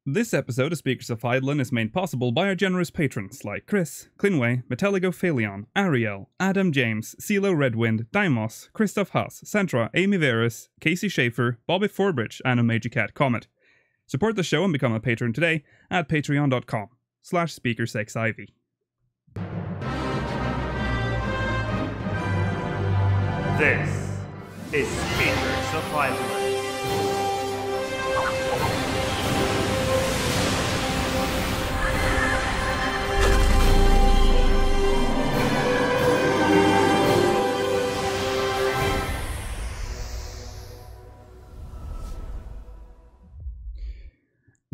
This episode of Speakers of Eidolon is made possible by our generous patrons like Chris, Clinway, Metalligo Phaleon, Ariel, Adam James, CeeLo Redwind, Dimos, Christoph Haas, Centra, Amy Veras, Casey Schaefer, Bobby Forbridge, and Omega Cat Comet. Support the show and become a patron today at patreon.com/SpeakersXIV. This is Speakers of Eidolon.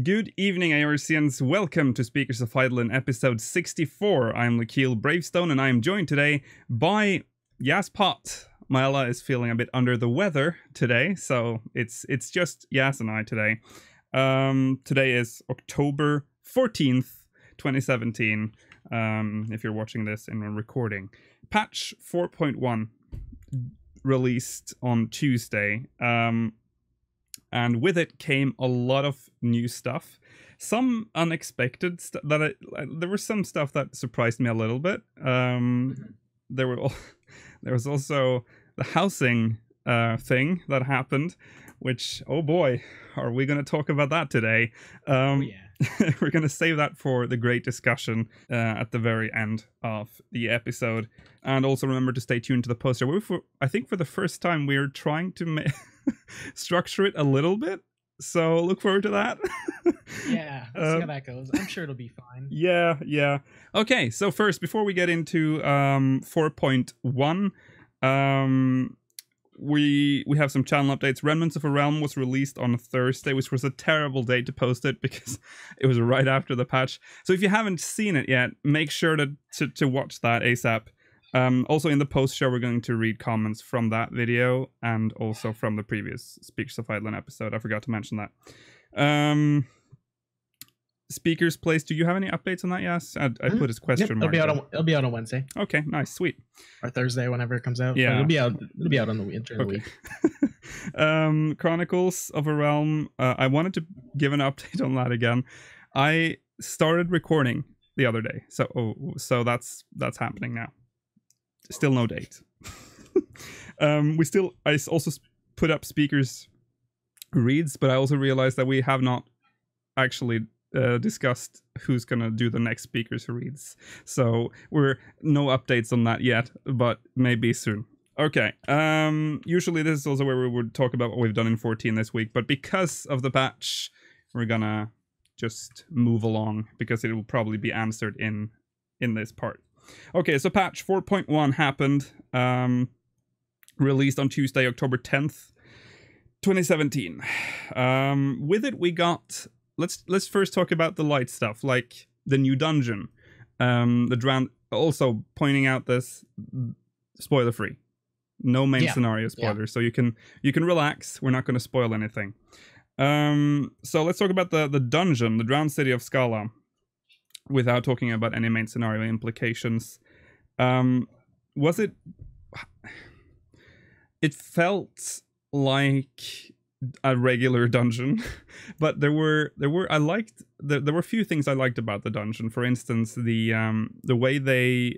Good evening, Aorcians. Welcome to Speakers of Eidolon episode 64. I'm Lukile Bravestone, and I am joined today by Yas Pot. Maela is feeling a bit under the weather today, so it's just Yas and I today. Today is October 14th, 2017, if you're watching this in a recording. Patch 4.1 released on Tuesday. And with it came a lot of new stuff. Some unexpected stuff there was some stuff that surprised me a little bit. There was also the housing thing that happened, which, oh boy, are we going to talk about that today? Oh yeah. We're going to save that for the great discussion at the very end of the episode. And also remember to stay tuned to the poster. I think for the first time we're trying to structure it a little bit. So look forward to that. Yeah, let's see how that goes. I'm sure it'll be fine. Yeah. Okay, so first, before we get into 4.1, we have some channel updates. Remnants of a Realm was released on Thursday, which was a terrible day to post it because it was right after the patch. So if you haven't seen it yet, make sure to watch that ASAP. Also in the post show, we're going to read comments from that video and also from the previous Speakers of Eidolon episode. I forgot to mention that. Speakers Place, do you have any updates on that? Yes, I put his question mark. It'll be out on Wednesday. Okay, nice, sweet. Or Thursday, whenever it comes out. Yeah, it'll be out on the during the week. Chronicles of a Realm. I wanted to give an update on that again. I started recording the other day, so that's happening now. Still no date. I also put up speakers reads, but I also realized that we have not actually discussed who's gonna do the next speakers reads. So no updates on that yet, but maybe soon. Okay. Usually this is also where we would talk about what we've done in 14 this week, but because of the patch, we're gonna just move along because it will probably be answered in this part. Okay, so patch 4.1 happened, released on Tuesday, October 10th, 2017. With it, we got... Let's first talk about the light stuff, like the new dungeon. Also pointing out this, spoiler-free. No main scenario spoilers, so you can relax. We're not going to spoil anything. So let's talk about the dungeon, the Drowned City of Scala, without talking about any main scenario implications. Was it... It felt like a regular dungeon, but there were a few things I liked about the dungeon. For instance, the way they've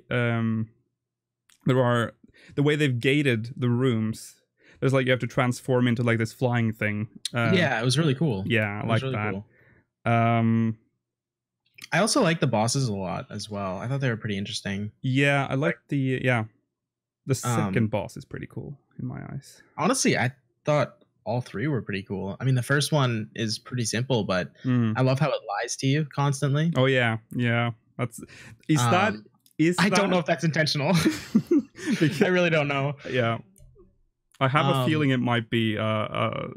gated the rooms. There's like you have to transform into like this flying thing. Yeah, it was really cool. Yeah, I like really that. Cool. I also like the bosses a lot as well. I thought they were pretty interesting. Yeah, I like the second boss is pretty cool in my eyes. Honestly, I thought all three were pretty cool. I mean, the first one is pretty simple, but I love how it lies to you constantly. Oh yeah. I don't know if that's intentional. I really don't know. Yeah, I have a feeling it might be a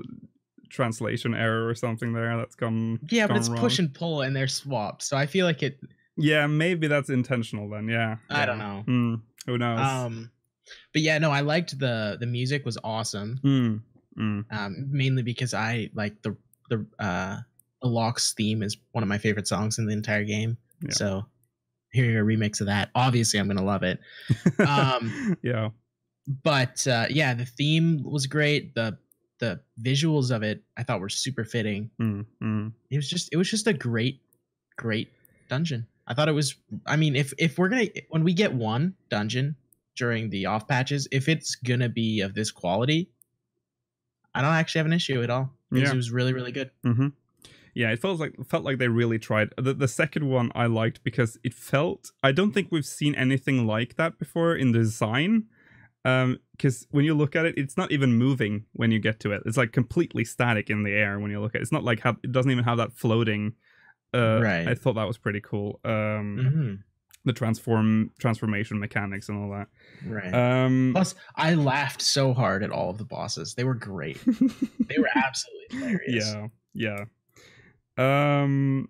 translation error or something there that's gone. Yeah, but it's wrong. Push and pull, and they're swapped, so I feel like it. Yeah, maybe that's intentional then. Yeah, I don't know. Who knows? But yeah, no, I liked the music was awesome. Mainly because I like the Locke's theme is one of my favorite songs in the entire game. Yeah. So hearing a remix of that, obviously I'm gonna love it. Yeah. But yeah, the theme was great. The the visuals of it I thought were super fitting. It was just a great dungeon. I thought it was, I mean, if we're gonna, when we get one dungeon during the off patches, if it's gonna be of this quality, I don't actually have an issue at all, because it was really, really good. Yeah, it felt like they really tried. The second one I liked because it felt, I don't think we've seen anything like that before in design. Because when you look at it, it's not even moving when you get to it. It's like completely static in the air when you look at it. It's not like it doesn't even have that floating. Right. I thought that was pretty cool. The transformation mechanics and all that. Right. Plus, I laughed so hard at all of the bosses. They were great. They were absolutely hilarious. Yeah. The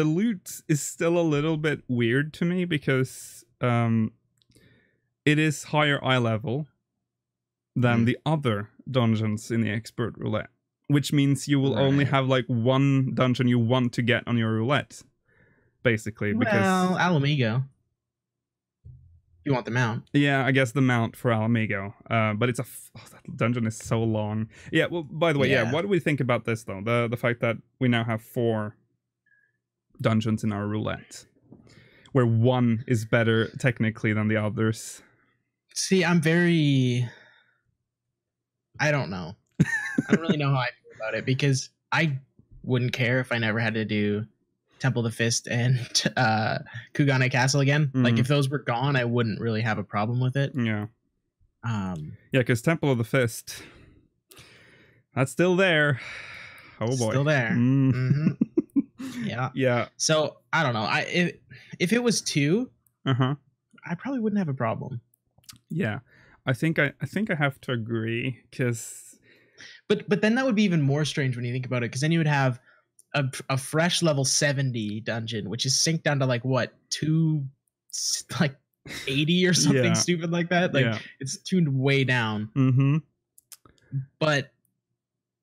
loot is still a little bit weird to me because it is higher eye level than the other dungeons in the expert roulette, which means you will only have like one dungeon you want to get on your roulette, basically. Because Alamigo, you want the mount. Yeah, I guess the mount for Alamigo. But it's that dungeon is so long. Yeah, well, by the way, what do we think about this, though? The fact that we now have 4 dungeons in our roulette, where one is better technically than the others. See, I don't know. I don't really know how I feel about it, because I wouldn't care if I never had to do Temple of the Fist and Kugane Castle again. Like, if those were gone, I wouldn't really have a problem with it. Yeah. Yeah, because Temple of the Fist, that's still there. Oh boy. Still there. Yeah. So, I don't know. If it was 2, I probably wouldn't have a problem. Yeah. I think I have to agree, because... But then that would be even more strange when you think about it, because then you would have a fresh level 70 dungeon, which is synced down to like what, 80 or something stupid like that. Like it's tuned way down. But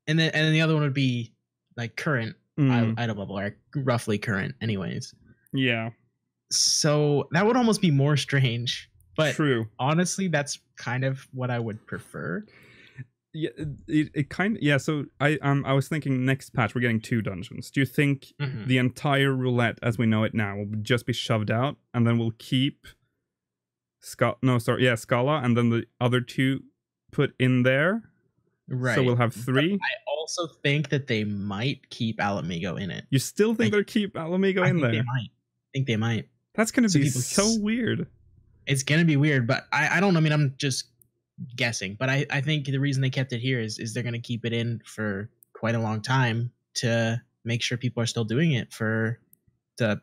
and then the other one would be like current item level, or roughly current, anyways. Yeah. So that would almost be more strange. But true. Honestly, that's kind of what I would prefer. Yeah, it kind of, yeah. So I was thinking next patch we're getting 2 dungeons. Do you think the entire roulette as we know it now will just be shoved out, and then we'll keep Scala, and then the other 2 put in there? Right. So we'll have 3. But I also think that they might keep Alamigo in it. You still think they'll keep Alamigo in there? I think they might. That's going to be so weird. It's going to be weird, but I don't know. I mean, I'm just guessing, but I think the reason they kept it here is they're going to keep it in for quite a long time to make sure people are still doing it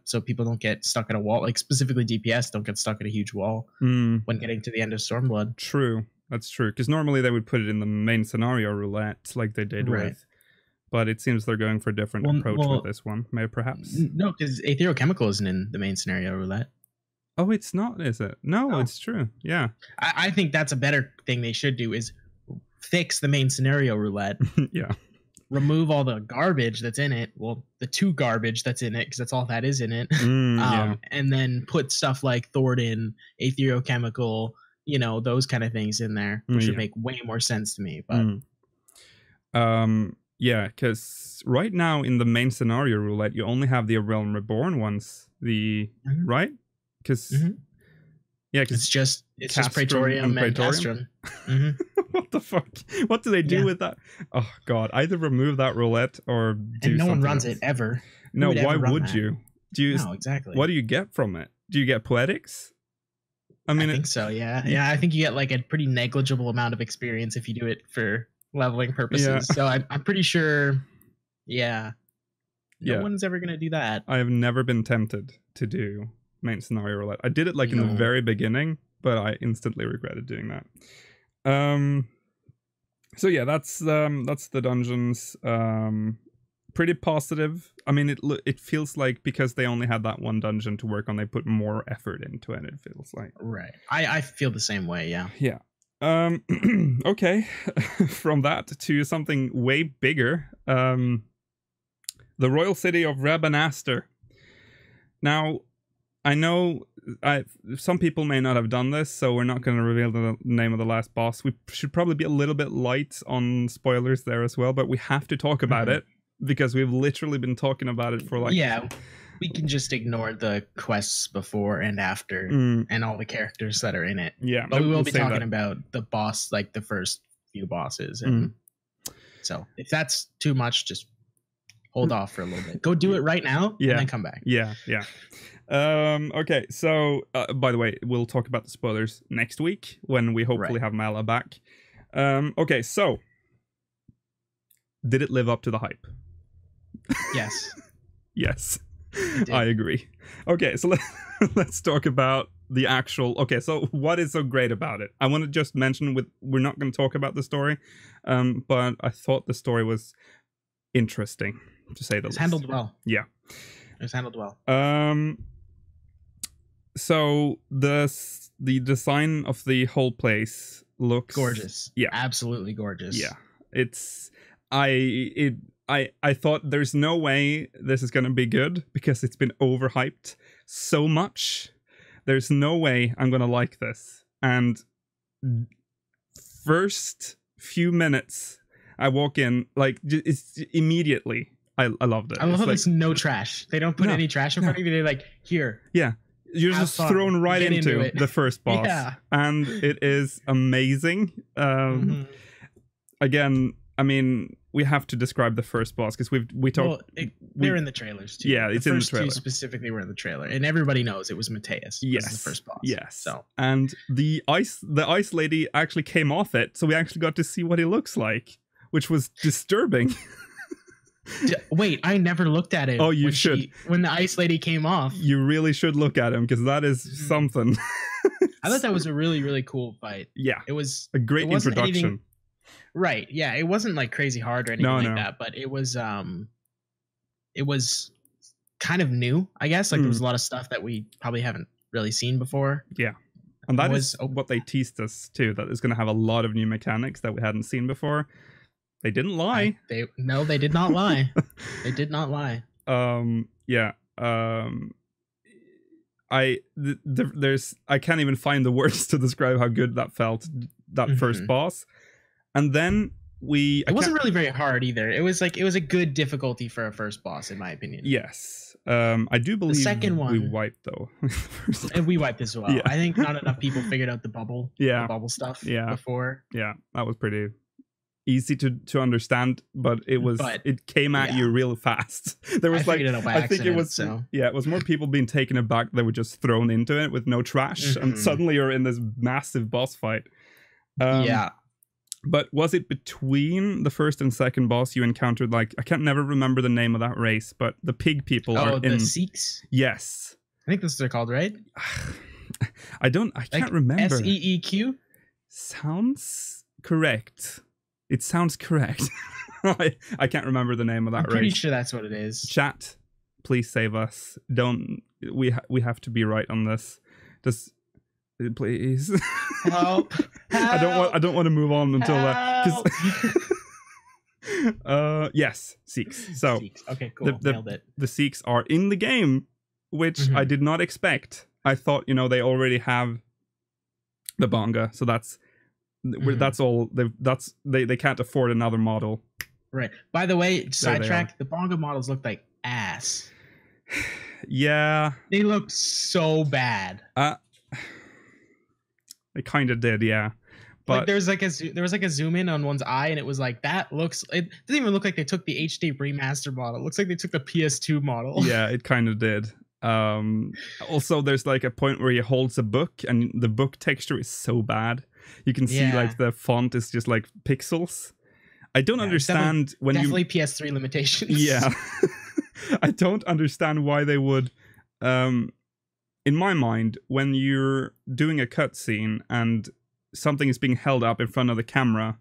so people don't get stuck at a wall, like specifically DPS don't get stuck at a huge wall when getting to the end of Stormblood. True. That's true. Because normally they would put it in the main scenario roulette like they did with, but it seems they're going for a different approach with this one. Maybe perhaps. No, because Aetherial Chemical isn't in the main scenario roulette. Oh, it's not, is it? No, it's true. Yeah. I think that's a better thing they should do, is fix the main scenario roulette. Yeah. Remove all the garbage that's in it. Well, the 2 garbage that's in it, because that's all that is in it. And then put stuff like Thornton, Aetherial Chemical, those kind of things in there, which would make way more sense to me. But yeah, because right now in the main scenario roulette, you only have the Realm Reborn ones. Right? Because it's just Praetorium and Castrum. What the fuck? What do they do with that? Oh god! Either remove that roulette or do. And no one runs else. it ever. No, why would you? No, exactly. What do you get from it? Do you get poetics? I think so. Yeah. I think you get like a pretty negligible amount of experience if you do it for leveling purposes. Yeah. So I'm pretty sure. Yeah. No one's ever gonna do that. I have never been tempted to do main scenario roulette. I did it like in the very beginning, but I instantly regretted doing that. So yeah, that's the dungeons. Pretty positive. I mean, it feels like because they only had that one dungeon to work on, they put more effort into it. It feels like I feel the same way. Yeah. Okay. From that to something way bigger. The royal city of Rabanastre. Now, I know some people may not have done this, so we're not going to reveal the name of the last boss. We should probably be a little bit light on spoilers there as well, but we have to talk about it because we've literally been talking about it for like... Yeah, we can just ignore the quests before and after and all the characters that are in it. Yeah, but we will be talking about the boss, like the first few bosses. And so if that's too much, just hold off for a little bit. Go do it right now and then come back. Yeah. Okay, so by the way, we'll talk about the spoilers next week when we hopefully have Mala back. Okay, so did it live up to the hype? Yes. Yes, I agree. Okay, so let's talk about the actual... Okay, so what is so great about it? I want to just mention we're not going to talk about the story, but I thought the story was interesting, to say the least. It's handled well. Yeah. It's handled well. So the design of the whole place looks gorgeous. Yeah. Absolutely gorgeous. Yeah. I thought there's no way this is going to be good because it's been overhyped so much. There's no way I'm going to like this. And first few minutes I walk in, like, it's immediately I loved it. I love how like, there's no trash. They don't put any trash in front of you. They're like, here. Yeah. You're just thrown right into the first boss. Yeah. And it is amazing. Again, I mean, we have to describe the first boss because we talked. Well, they're in the trailers too. Yeah, it's in the trailer. The first two specifically were in the trailer, and everybody knows it was Mateus. Yes, was the first boss. Yes. So and the ice lady actually came off it, so we actually got to see what he looks like, which was disturbing. Wait, I never looked at it. Oh, you should. When the ice lady came off. You really should look at him because that is something. I thought that was a really, really cool fight. Yeah, it was a great introduction. Right. Yeah, it wasn't like crazy hard or anything that, but it was kind of new, I guess. Like there was a lot of stuff that we probably haven't really seen before. Yeah. And that is what they teased us too, that it's going to have a lot of new mechanics that we hadn't seen before. They didn't lie. They did not lie. They did not lie. Yeah. I can't even find the words to describe how good that felt, that first boss. And then it wasn't really very hard either. It was a good difficulty for a first boss, in my opinion. Yes. I do believe the second one we wiped though. And we wiped as well. Yeah. I think not enough people figured out the bubble stuff before. Yeah, that was pretty easy to understand, but it came at you real fast. There was I think it was it was more people being taken aback that were just thrown into it with no trash, and suddenly you're in this massive boss fight. But was it between the first and second boss you encountered, like, I can't never remember the name of that race, but the pig people are in... the Sikhs? Yes. I think that's what they're called, right? I can't remember. SEEQ? Sounds correct. It sounds correct. I can't remember the name of that race. I'm pretty sure that's what it is. Chat, please save us. We have to be right on this. Just... Please. Help. I don't want to move on until that. Yes, Sikhs. So Sikhs. Okay, cool. Nailed it. The Sikhs are in the game, which I did not expect. I thought, they already have the Bonga, so that's all. They can't afford another model. Right. By the way, sidetrack. The Bonga models look like ass. Yeah. They look so bad. It kind of did, yeah. But there was like a zoom in on one's eye, and it was like, it doesn't even look like they took the HD remaster model. It looks like they took the PS2 model. Yeah, it kind of did. Also, there's like a point where he holds a book, and the book texture is so bad. You can see like the font is just like pixels. I don't understand definitely PS3 limitations. Yeah. I don't understand why they would... in my mind, when you're doing a cutscene and something is being held up in front of the camera,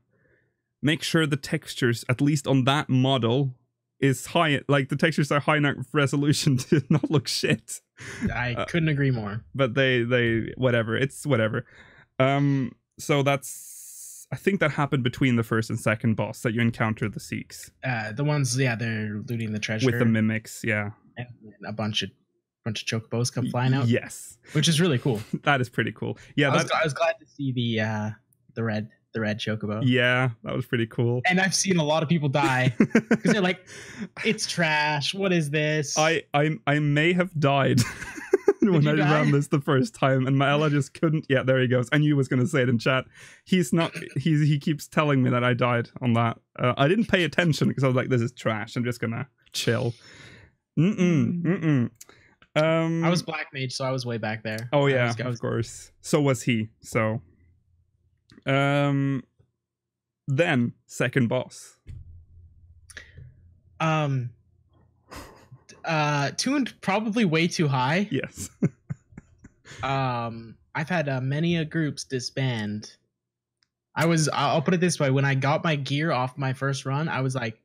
make sure the textures, at least on that model, is high. Like the textures are high enough resolution to not look shit. I couldn't agree more. But they whatever. It's whatever. So I think that happened between the first and second boss that you encounter the Sikhs. The ones, they're looting the treasure with the mimics, yeah, and a bunch of bunch of chocobos come flying out. Yes, which is really cool. That is pretty cool. Yeah, I was glad to see the red chocobo. Yeah, that was pretty cool. And I've seen a lot of people die because they're like, "It's trash. What is this?" I may have died when I ran this the first time, and Maella just couldn't. Yeah, there he goes. I knew he was going to say it in chat. He's not. He keeps telling me that I died on that. I didn't pay attention because I was like, "This is trash. I'm just gonna chill." I was Black Mage, so I was way back there. Oh yeah, of course. So was he. So, then second boss. Tuned probably way too high. Yes. I've had many groups disband. I'll put it this way: when I got my gear off my first run, I was like,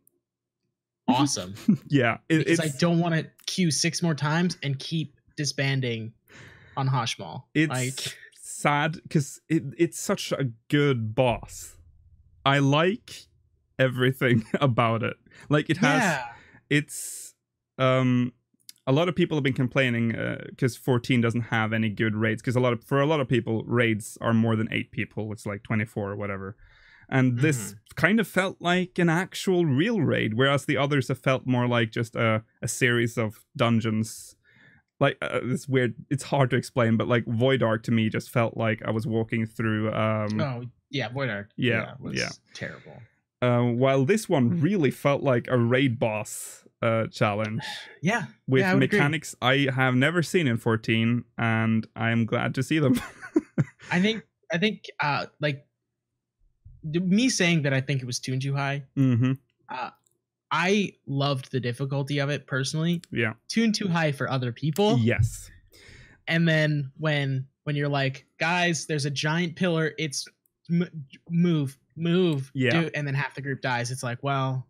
awesome. Yeah, because I don't want to queue 6 more times and keep disbanding on Hashmal. It's like sad because it's such a good boss. I like everything about it. Like it has, it's a lot of people have been complaining because 14 doesn't have any good raids, because for a lot of people raids are more than 8 people. It's like 24 or whatever. And this kind of felt like an actual real raid, whereas the others have felt more like just a series of dungeons. Like, it's weird. It's hard to explain, but like Void Ark to me just felt like I was walking through... oh, yeah, Void Ark. Was terrible. While this one really felt like a raid boss challenge. Yeah. With mechanics I have never seen in 14, and I'm glad to see them. I think like... me saying that I think it was tuned too high. I loved the difficulty of it personally. Yeah, tuned too high for other people. Yes. And then when you're like, guys, there's a giant pillar. It's move. Yeah. Dude, and then half the group dies. It's like, well,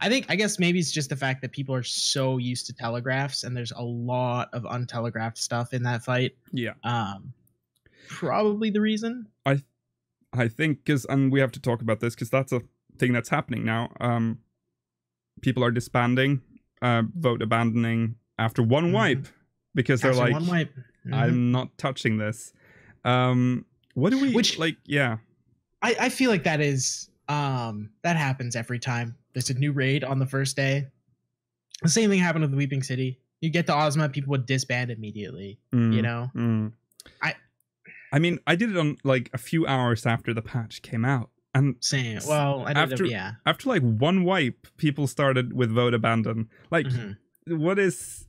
I guess maybe it's just the fact that people are so used to telegraphs, and there's a lot of untelegraphed stuff in that fight. Yeah. Probably the reason. I think and we have to talk about this because that's a thing that's happening now. People are disbanding, vote abandoning after one wipe because they're like, I'm not touching this. What do we like? Yeah, I feel like that is that happens every time there's a new raid on the first day. The same thing happened with the Weeping City. You get to Ozma, people would disband immediately. You know, I mean, I did it on like a few hours after the patch came out, and same. Well, I did after like one wipe, people started with vote abandon. Like, what is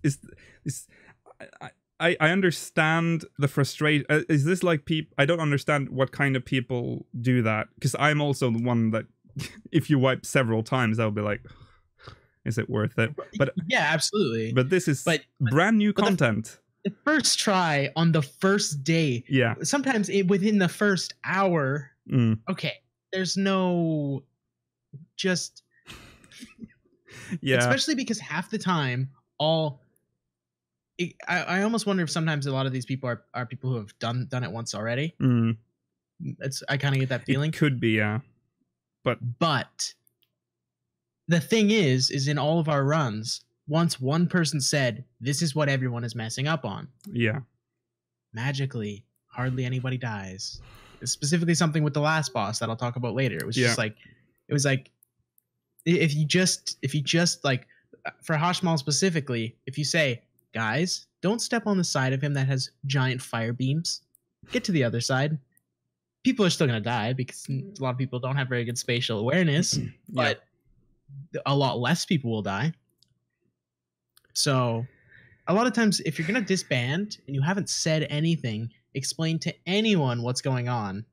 I understand the frustration. Is this like people? I don't understand what kind of people do that, because I'm also the one that if you wipe several times, I'll be like, is it worth it? But yeah, absolutely. But this is brand new content. The first try on the first day. Yeah. Sometimes within the first hour. Okay. There's no just. Yeah. Especially because half the time, I almost wonder if sometimes a lot of these people are people who have done it once already. I kind of get that feeling. It could be, yeah. But the thing is in all of our runs, once one person said, this is what everyone is messing up on. Yeah. Magically, hardly anybody dies. It's specifically something with the last boss that I'll talk about later. It was just like, if you just like, for Hashmal specifically, if you say, guys, don't step on the side of him that has giant fire beams, get to the other side. People are still going to die because a lot of people don't have very good spatial awareness, but a lot less people will die. So a lot of times, if you're going to disband and you haven't said anything, explain to anyone what's going on.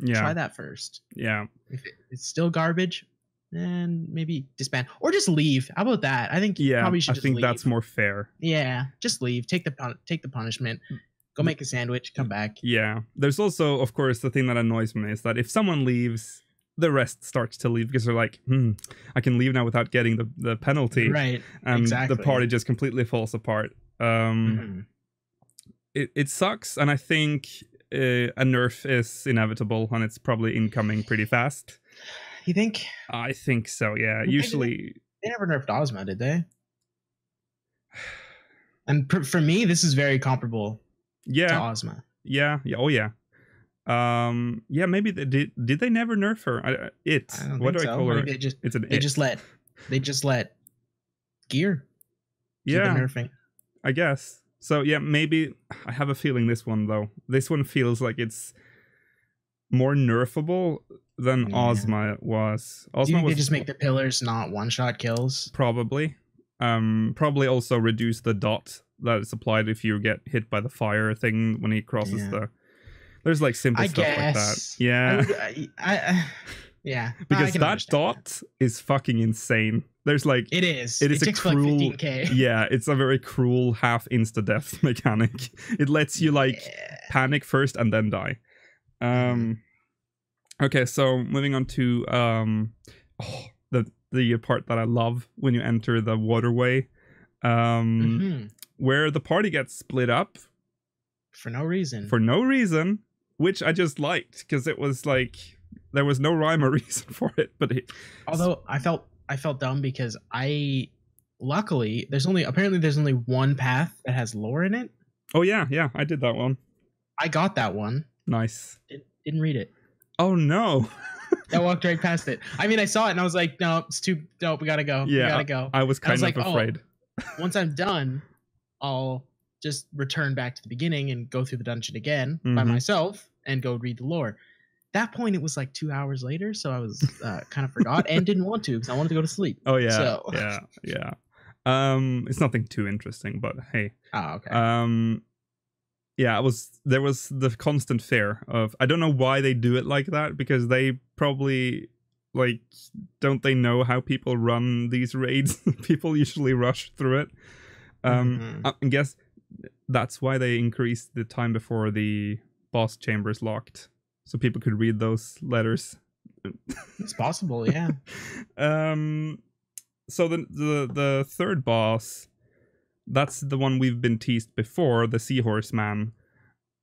Try that first. Yeah. If it's still garbage, then maybe disband or just leave. How about that? I think probably should. I think that's more fair. Yeah, just leave. Take the punishment. Go make a sandwich. Come back. Yeah. There's also, of course, the thing that annoys me is that if someone leaves, the rest starts to leave because they're like, I can leave now without getting the penalty. Right. And exactly. the party just completely falls apart. It sucks, and I think a nerf is inevitable, and it's probably incoming pretty fast. You think? I think so, yeah. Usually... They never nerfed Ozma, did they? And for me, this is very comparable Yeah. to Ozma. Yeah. Yeah. Oh yeah. Yeah. Maybe did they never nerf her? I don't What think do I so. call her? Maybe They just let gear do the Yeah. nerfing. I guess. So yeah, maybe I have a feeling this one though. This one feels like it's more nerfable than Ozma was. Do you think they just make the pillars not one-shot kills? Probably. Probably also reduce the dot that is applied if you get hit by the fire thing when he crosses the. There's like simple stuff like that. Yeah. Yeah. Because that dot is fucking insane. There's like it is a cruel like 15K. Yeah, it's a very cruel half insta death mechanic. It lets you like panic first and then die. Okay, so moving on to the part that I love when you enter the waterway, where the party gets split up for no reason. Which I just liked because it was like there was no rhyme or reason for it. But although I felt dumb because luckily there's only one path that has lore in it. Oh yeah, I did that one. I got that one. Nice. Didn't read it. Oh no. I walked right past it. I mean, I saw it and I was like, no, it's too dope. We gotta go. Yeah, we gotta go. I was kind of afraid. Once I'm done, I'll just return back to the beginning and go through the dungeon again by myself and go read the lore. That point, it was like 2 hours later, so I was kind of forgot and didn't want to because I wanted to go to sleep. Oh yeah, so. yeah. It's nothing too interesting, but hey. Oh, okay. Yeah, there was the constant fear of I don't know why they do it like that because they probably like don't they know how people run these raids? People usually rush through it. I guess that's why they increased the time before the boss chambers locked, so people could read those letters. It's possible, yeah. So the third boss. That's the one we've been teased before, the Seahorse Man.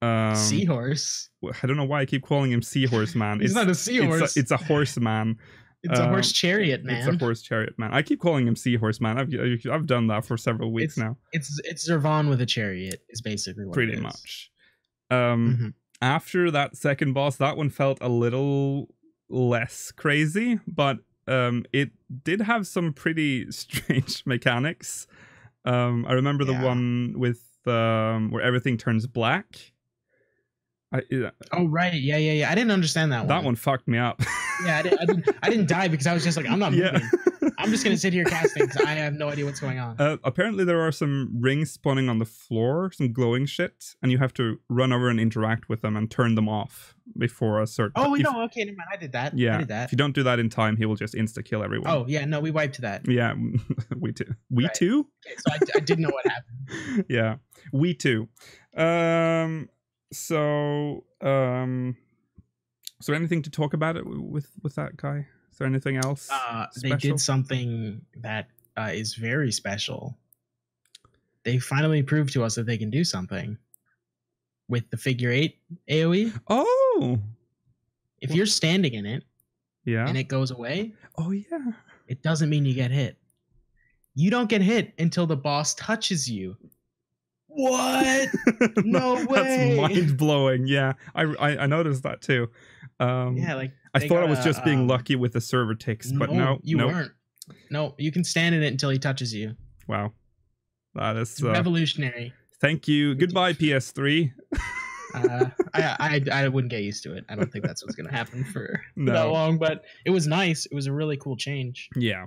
Seahorse? I don't know why I keep calling him Seahorse Man. He's not a seahorse. It's a horse man. It's a horse chariot man. It's a horse chariot man. I keep calling him Seahorse Man. I've done that for several weeks now. It's Zervan with a chariot is basically what pretty it is. Much. After that second boss, that one felt a little less crazy, but it did have some pretty strange mechanics. I remember the one with where everything turns black. Oh right, yeah. I didn't understand that one. That one fucked me up. Yeah, I didn't die because I was just like, I'm not moving. I'm just gonna sit here casting because I have no idea what's going on. Apparently, there are some rings spawning on the floor, some glowing shit, and you have to run over and interact with them and turn them off before a certain. Oh no, okay, never mind. I did that. Yeah, I did that. If you don't do that in time, he will just insta kill everyone. Oh yeah, no, we wiped that. Yeah, we too. We too. Okay, so I didn't know what happened. Yeah, we too. So anything to talk about it with that guy? Is there anything else? They did something that is very special. They finally proved to us that they can do something with the figure 8 AoE. Oh, if you're standing in it, and it goes away. Oh yeah, it doesn't mean you get hit. You don't get hit until the boss touches you. What? No way. That's mind blowing. Yeah, I noticed that too. Like I thought I was just being lucky with the server ticks, but no, you weren't. No, you can stand in it until he touches you. Wow, that is revolutionary. Thank you. Goodbye, PS3. I wouldn't get used to it. I don't think that's what's gonna happen for that long. But it was nice. It was a really cool change. Yeah.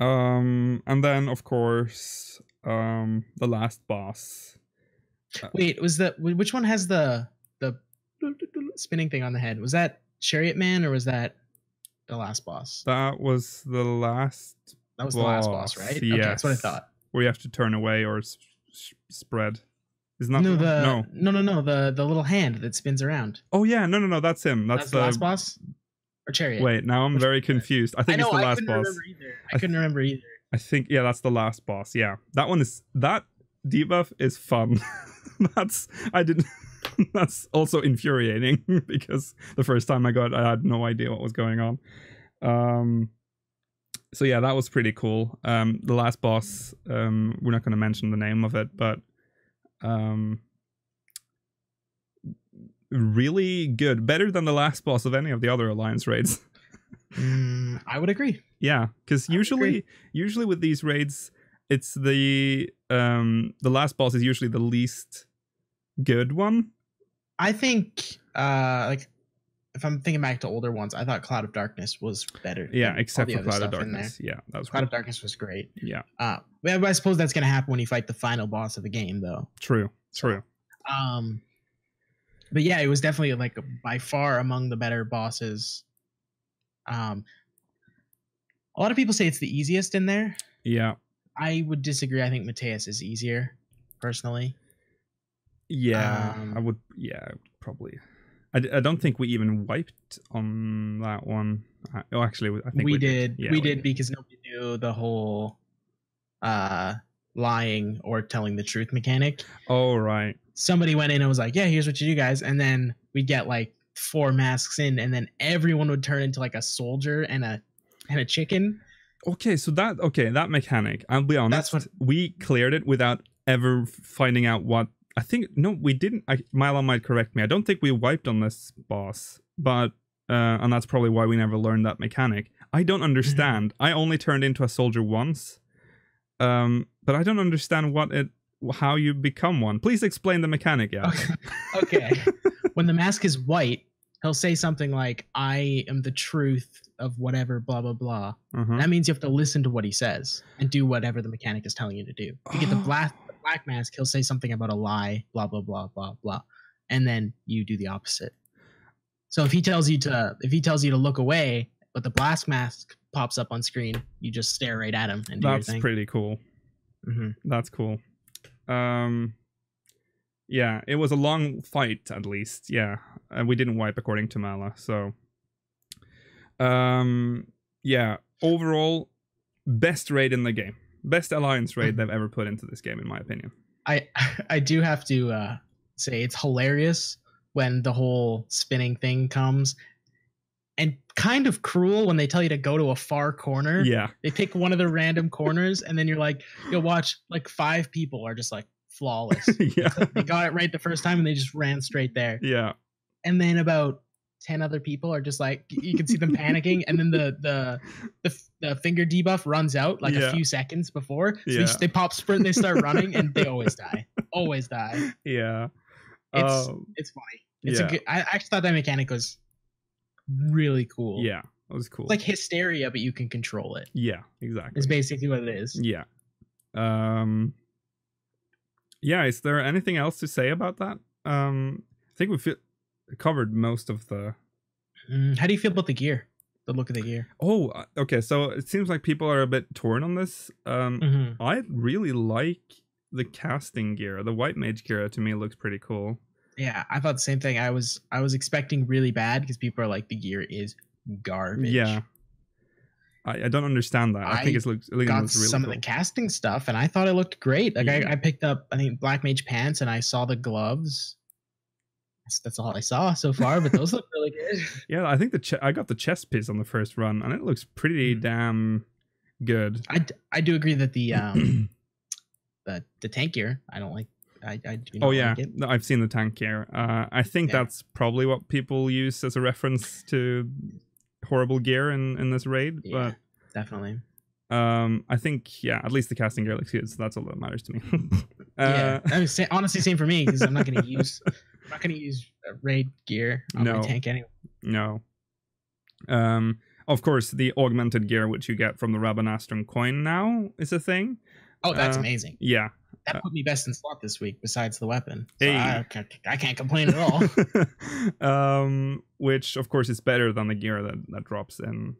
And then of course, the last boss. Wait, which one has the spinning thing on the head? Was that Chariot Man or was that the last boss? That was the last. That was the last boss, right? Yes. Okay, that's what I thought. Where you have to turn away or spread. Isn't that no? The little hand that spins around. Oh yeah, no, that's him. That's the last boss. Or Chariot. Wait, now I'm very confused. I think it's the last boss. I couldn't remember either. I think that's the last boss. Yeah, that debuff is fun. That's also infuriating because the first time I had no idea what was going on. So yeah, that was pretty cool. The last boss, we're not going to mention the name of it, but really good, better than the last boss of any of the other Alliance raids. I would agree. Yeah, because usually with these raids, it's the last boss is usually the least good one. I think like if I'm thinking back to older ones, I thought Cloud of Darkness was better. Yeah, except for Cloud of Darkness. Yeah, that was Cloud of Darkness was great. Yeah. But I suppose that's gonna happen when you fight the final boss of the game, though. True. But yeah, it was definitely like by far among the better bosses. A lot of people say it's the easiest in there. Yeah. I would disagree. I think Mateus is easier, personally. Yeah, I would. Yeah, probably. I don't think we even wiped on that one. Actually, I think we did. Yeah, we did because nobody knew the whole lying or telling the truth mechanic. Oh, right. Somebody went in and was like, yeah, here's what you do, guys. And then we'd get like 4 masks in, and then everyone would turn into like a soldier and a chicken. Okay, so that mechanic, I'll be honest, we cleared it without ever finding out what. I think, no, we didn't. Milo might correct me. I don't think we wiped on this boss, but and that's probably why we never learned that mechanic. I don't understand. I only turned into a soldier once, but I don't understand how you become one. Please explain the mechanic, yeah. Okay. When the mask is white, he'll say something like, I am the truth of whatever, blah, blah, blah. That means you have to listen to what he says and do whatever the mechanic is telling you to do. If you get the black mask, he'll say something about a lie, blah, blah, blah, blah, blah. And then you do the opposite. So if he tells you to look away, but the blast mask pops up on screen, you just stare right at him and do your thing. That's pretty cool. That's cool. Yeah, it was a long fight, at least. Yeah, and we didn't wipe according to Mala. So, yeah, overall, best raid in the game, best Alliance raid they've ever put into this game, in my opinion. I do have to say it's hilarious when the whole spinning thing comes, and kind of cruel when they tell you to go to a far corner. Yeah, they pick one of the random corners, and then you'll watch like 5 people are just like flawless. Yeah, they got it right the first time and they just ran straight there. Yeah, and then about 10 other people are just like, you can see them panicking, and then the finger debuff runs out like a few seconds before, so they pop sprint, they start running, and they always die. Yeah, it's funny. It's a good. I actually thought that mechanic was really cool. Yeah, it was cool. It's like Hysteria, but you can control it. Yeah, exactly. It's basically what it is. Yeah. Yeah, is there anything else to say about that? I think we covered most of the... How do you feel about the gear? The look of the gear? Oh, okay, so it seems like people are a bit torn on this. I really like the casting gear. The white mage gear, to me, looks pretty cool. Yeah, I thought the same thing. I was expecting really bad because people are like, the gear is garbage. Yeah. I don't understand that. I think it looks really some cool. Of the casting stuff, and I thought it looked great. Like I picked up, I think, Black Mage pants, and I saw the gloves. That's all I saw so far, but those look really good. Yeah, I think I got the chest piece on the first run, and it looks pretty damn good. I do agree that the tank gear, I don't like. I do not like it. I've seen the tank gear. I think that's probably what people use as a reference to horrible gear in this raid. Yeah, but definitely. I think at least the casting gear looks good, so that's all that matters to me. Yeah, I mean, honestly, same for me, because I'm not going to use raid gear on my tank anyway. No. Of course, the augmented gear which you get from the Rabanastrum coin now is a thing. Oh, that's amazing. Yeah. That put me best in slot this week, besides the weapon. So I can't complain at all. Which, of course, is better than the gear that drops in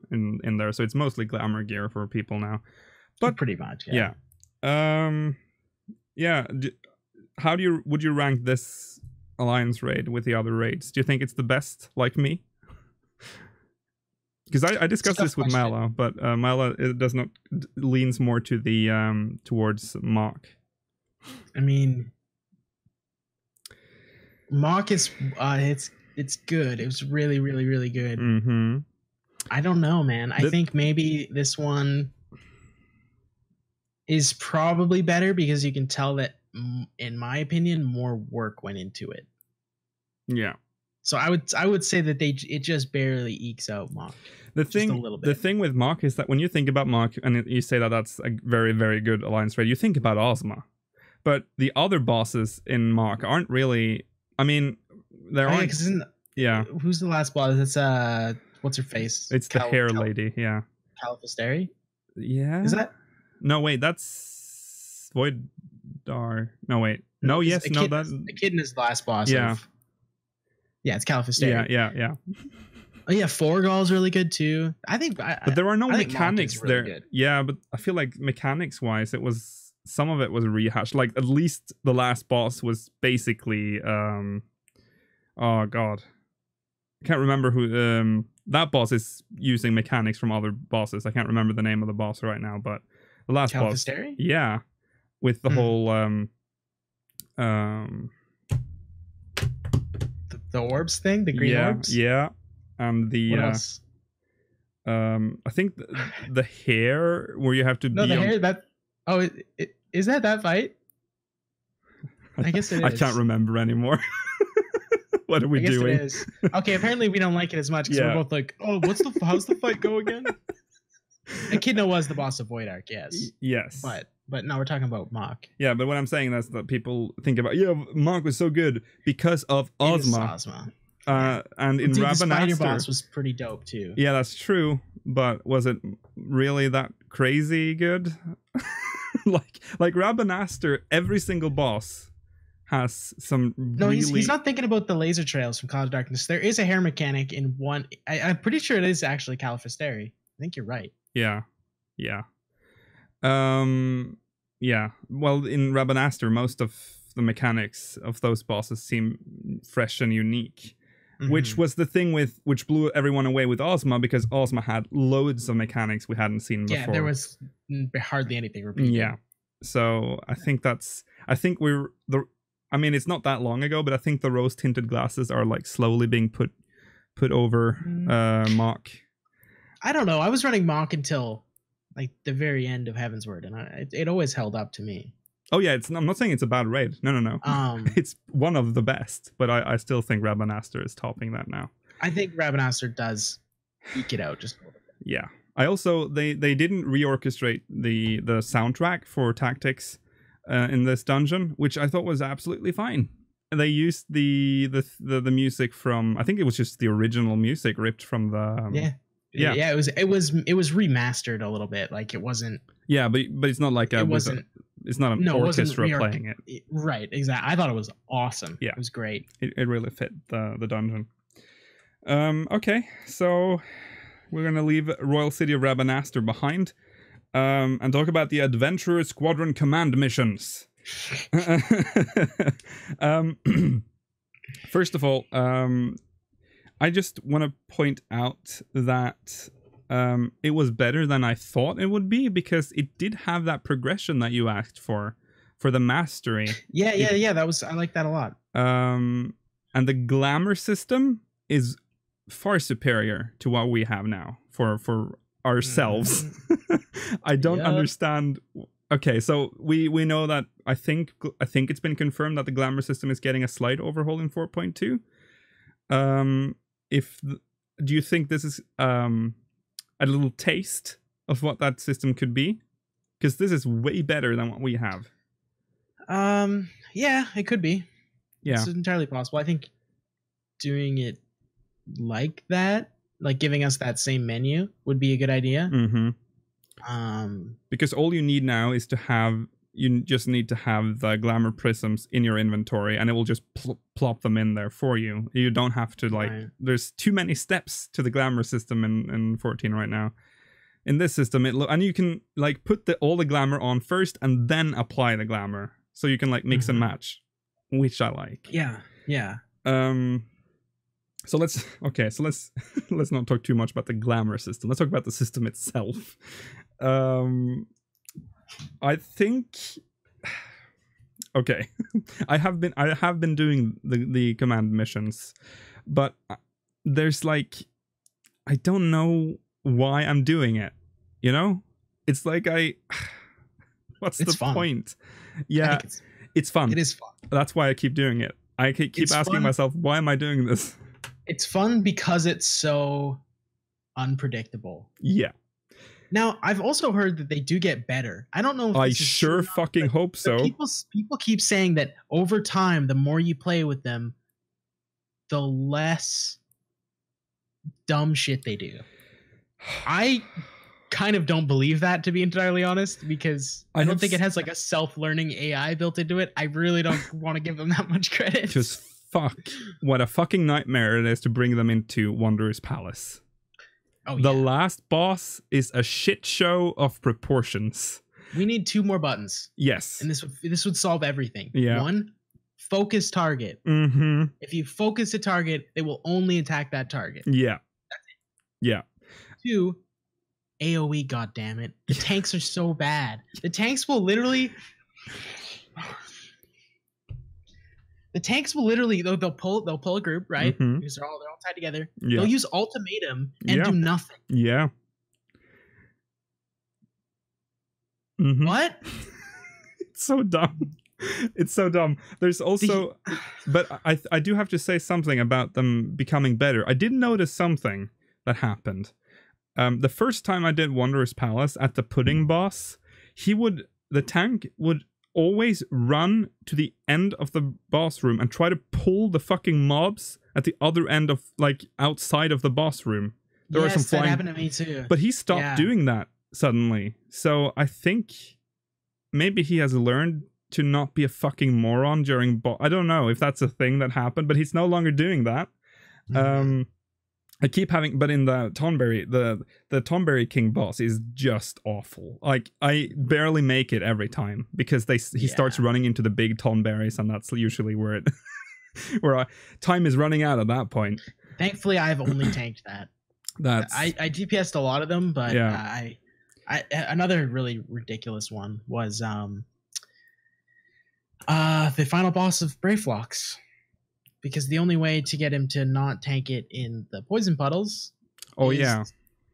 there. So it's mostly glamour gear for people now. But pretty much, yeah. Would you rank this Alliance raid with the other raids? Do you think it's the best, like me? Because I discussed this with Mala, but Mala leans more to the towards Mach. I mean, Mach is it's good. It was really, really, really good. I don't know, man. I think maybe this one is probably better because you can tell that, in my opinion, more work went into it. Yeah. So I would say that it just barely ekes out Mach. The thing with Mach is that when you think about Mach and you say that that's a very, very good alliance raid, you think about Ozma. But the other bosses in Mach aren't really. I mean, there aren't. Yeah. Who's the last boss? It's what's her face? It's the hair lady. Yeah. Califasteri? Yeah. Is that? No, wait. That's Voidar. No, wait. No, yes, no. That Echidna is the last boss. Yeah. Yeah, it's Califasteri. Yeah. Oh yeah, Forgal's really good too. I think. But there are no mechanics really there. Good. Yeah, but I feel like mechanics-wise, some of it was rehashed. Like at least the last boss was basically. Oh god. I can't remember who that boss is using mechanics from other bosses. I can't remember the name of the boss right now, but the last boss, yeah, with the whole the orbs thing, the green orbs. Yeah, and the what else? I think the hair where you have to the hair that is that fight? I guess it is. I can't remember anymore. What are we doing? It is. Okay, apparently we don't like it as much because we're both like, oh, how's the fight go again? Echidna was the boss of Void Ark, yes. Yes. But now we're talking about Mach. Yeah, but what I'm saying is that people think about, Mach was so good because of Ozma. And in Rabanastre, the spider boss was pretty dope too. Yeah, that's true. But was it really that crazy good? like Rabanastre, every single boss has some he's not thinking about the laser trails from Cloud of Darkness. There is a hair mechanic in one. I'm pretty sure it is actually Califasteri. I think you're right. Yeah. Well, in Rabanastre, most of the mechanics of those bosses seem fresh and unique, which was the thing which blew everyone away with Ozma, because Ozma had loads of mechanics we hadn't seen before. Yeah, there was hardly anything repeated. Yeah. So I think it's not that long ago, but I think the rose-tinted glasses are like slowly being put over Mach. I don't know. I was running Mach until like the very end of Heavensward, and it always held up to me. Oh yeah, I'm not saying it's a bad raid. No. It's one of the best, but I still think Rabanastre is topping that now. I think Rabanastre does eke it out just a little bit. Yeah. I also they didn't reorchestrate the soundtrack for tactics in this dungeon, which I thought was absolutely fine. They used the music from, I think it was just the original music ripped from the it was remastered a little bit. Like it wasn't. Yeah, but it's not like it's not an orchestra playing it. Right, exactly. I thought it was awesome. Yeah, it was great. It really fit the dungeon. Okay, so we're gonna leave Royal City of Rabanastre behind, and talk about the Adventurer Squadron Command missions. First of all, I just want to point out that it was better than I thought it would be, because it did have that progression that you asked for the mastery. Yeah. I like that a lot. And the glamour system is far superior to what we have now for ourselves. I don't understand. Okay, so we know that I think it's been confirmed that the glamour system is getting a slight overhaul in 4.2. Do you think this is a little taste of what that system could be? Because this is way better than what we have. Yeah, it could be. Yeah, it's entirely possible. I think doing it like that, like giving us that same menu, would be a good idea. Because all you need now is you just need to have the glamour prisms in your inventory, and it will just plop them in there for you. You don't have to there's too many steps to the glamour system in 14 right now. In this system, and you can like put all the glamour on first and then apply the glamour, so you can like mix and match, which I like. Yeah. So let's let's not talk too much about the glamour system. Let's talk about the system itself. I think okay. I have been doing the command missions, but there's like, I don't know why I'm doing it. You know? It's like what's the fun. point? Yeah, it's fun. It is fun. That's why I keep doing it. I keep asking myself, why am I doing this? It's fun because it's so unpredictable. Yeah. Now, I've also heard that they do get better. I don't know if I sure fucking hope so. People keep saying that over time, the more you play with them, the less dumb shit they do. I kind of don't believe that, to be entirely honest, because I don't think it has like a self-learning AI built into it. I really don't want to give them that much credit. Just fuck. What a fucking nightmare it is to bring them into Wanderer's Palace. Oh, the last boss is a shit show of proportions. We need 2 more buttons. Yes. And this would solve everything. Yeah. 1, focus target. Mm-hmm. If you focus a target, they will only attack that target. Yeah. That's it. Yeah. 2, AoE, goddammit. The tanks are so bad. The tanks will literally... they'll pull a group, right? Mm-hmm. Because they're all tied together. Yeah. They'll use ultimatum and do nothing. Yeah. Mm-hmm. What? It's so dumb. It's so dumb. There's also, but I do have to say something about them becoming better. I did notice something that happened. The first time I did Wanderer's Palace at the pudding boss, the tank would always run to the end of the boss room and try to pull the fucking mobs at the other end of, like, outside of the boss room. There are some flying... that happened to me too. But he stopped doing that suddenly. So I think maybe he has learned to not be a fucking moron during I don't know if that's a thing that happened, but he's no longer doing that. Mm-hmm. I keep having, but in the Tonberry, the Tonberry King boss is just awful. Like, I barely make it every time because he starts running into the big Tonberries, and that's usually where time is running out at that point. Thankfully, I've only tanked that. I DPS'd a lot of them, but I another really ridiculous one was the final boss of Brayflox. Because the only way to get him to not tank it in the poison puddles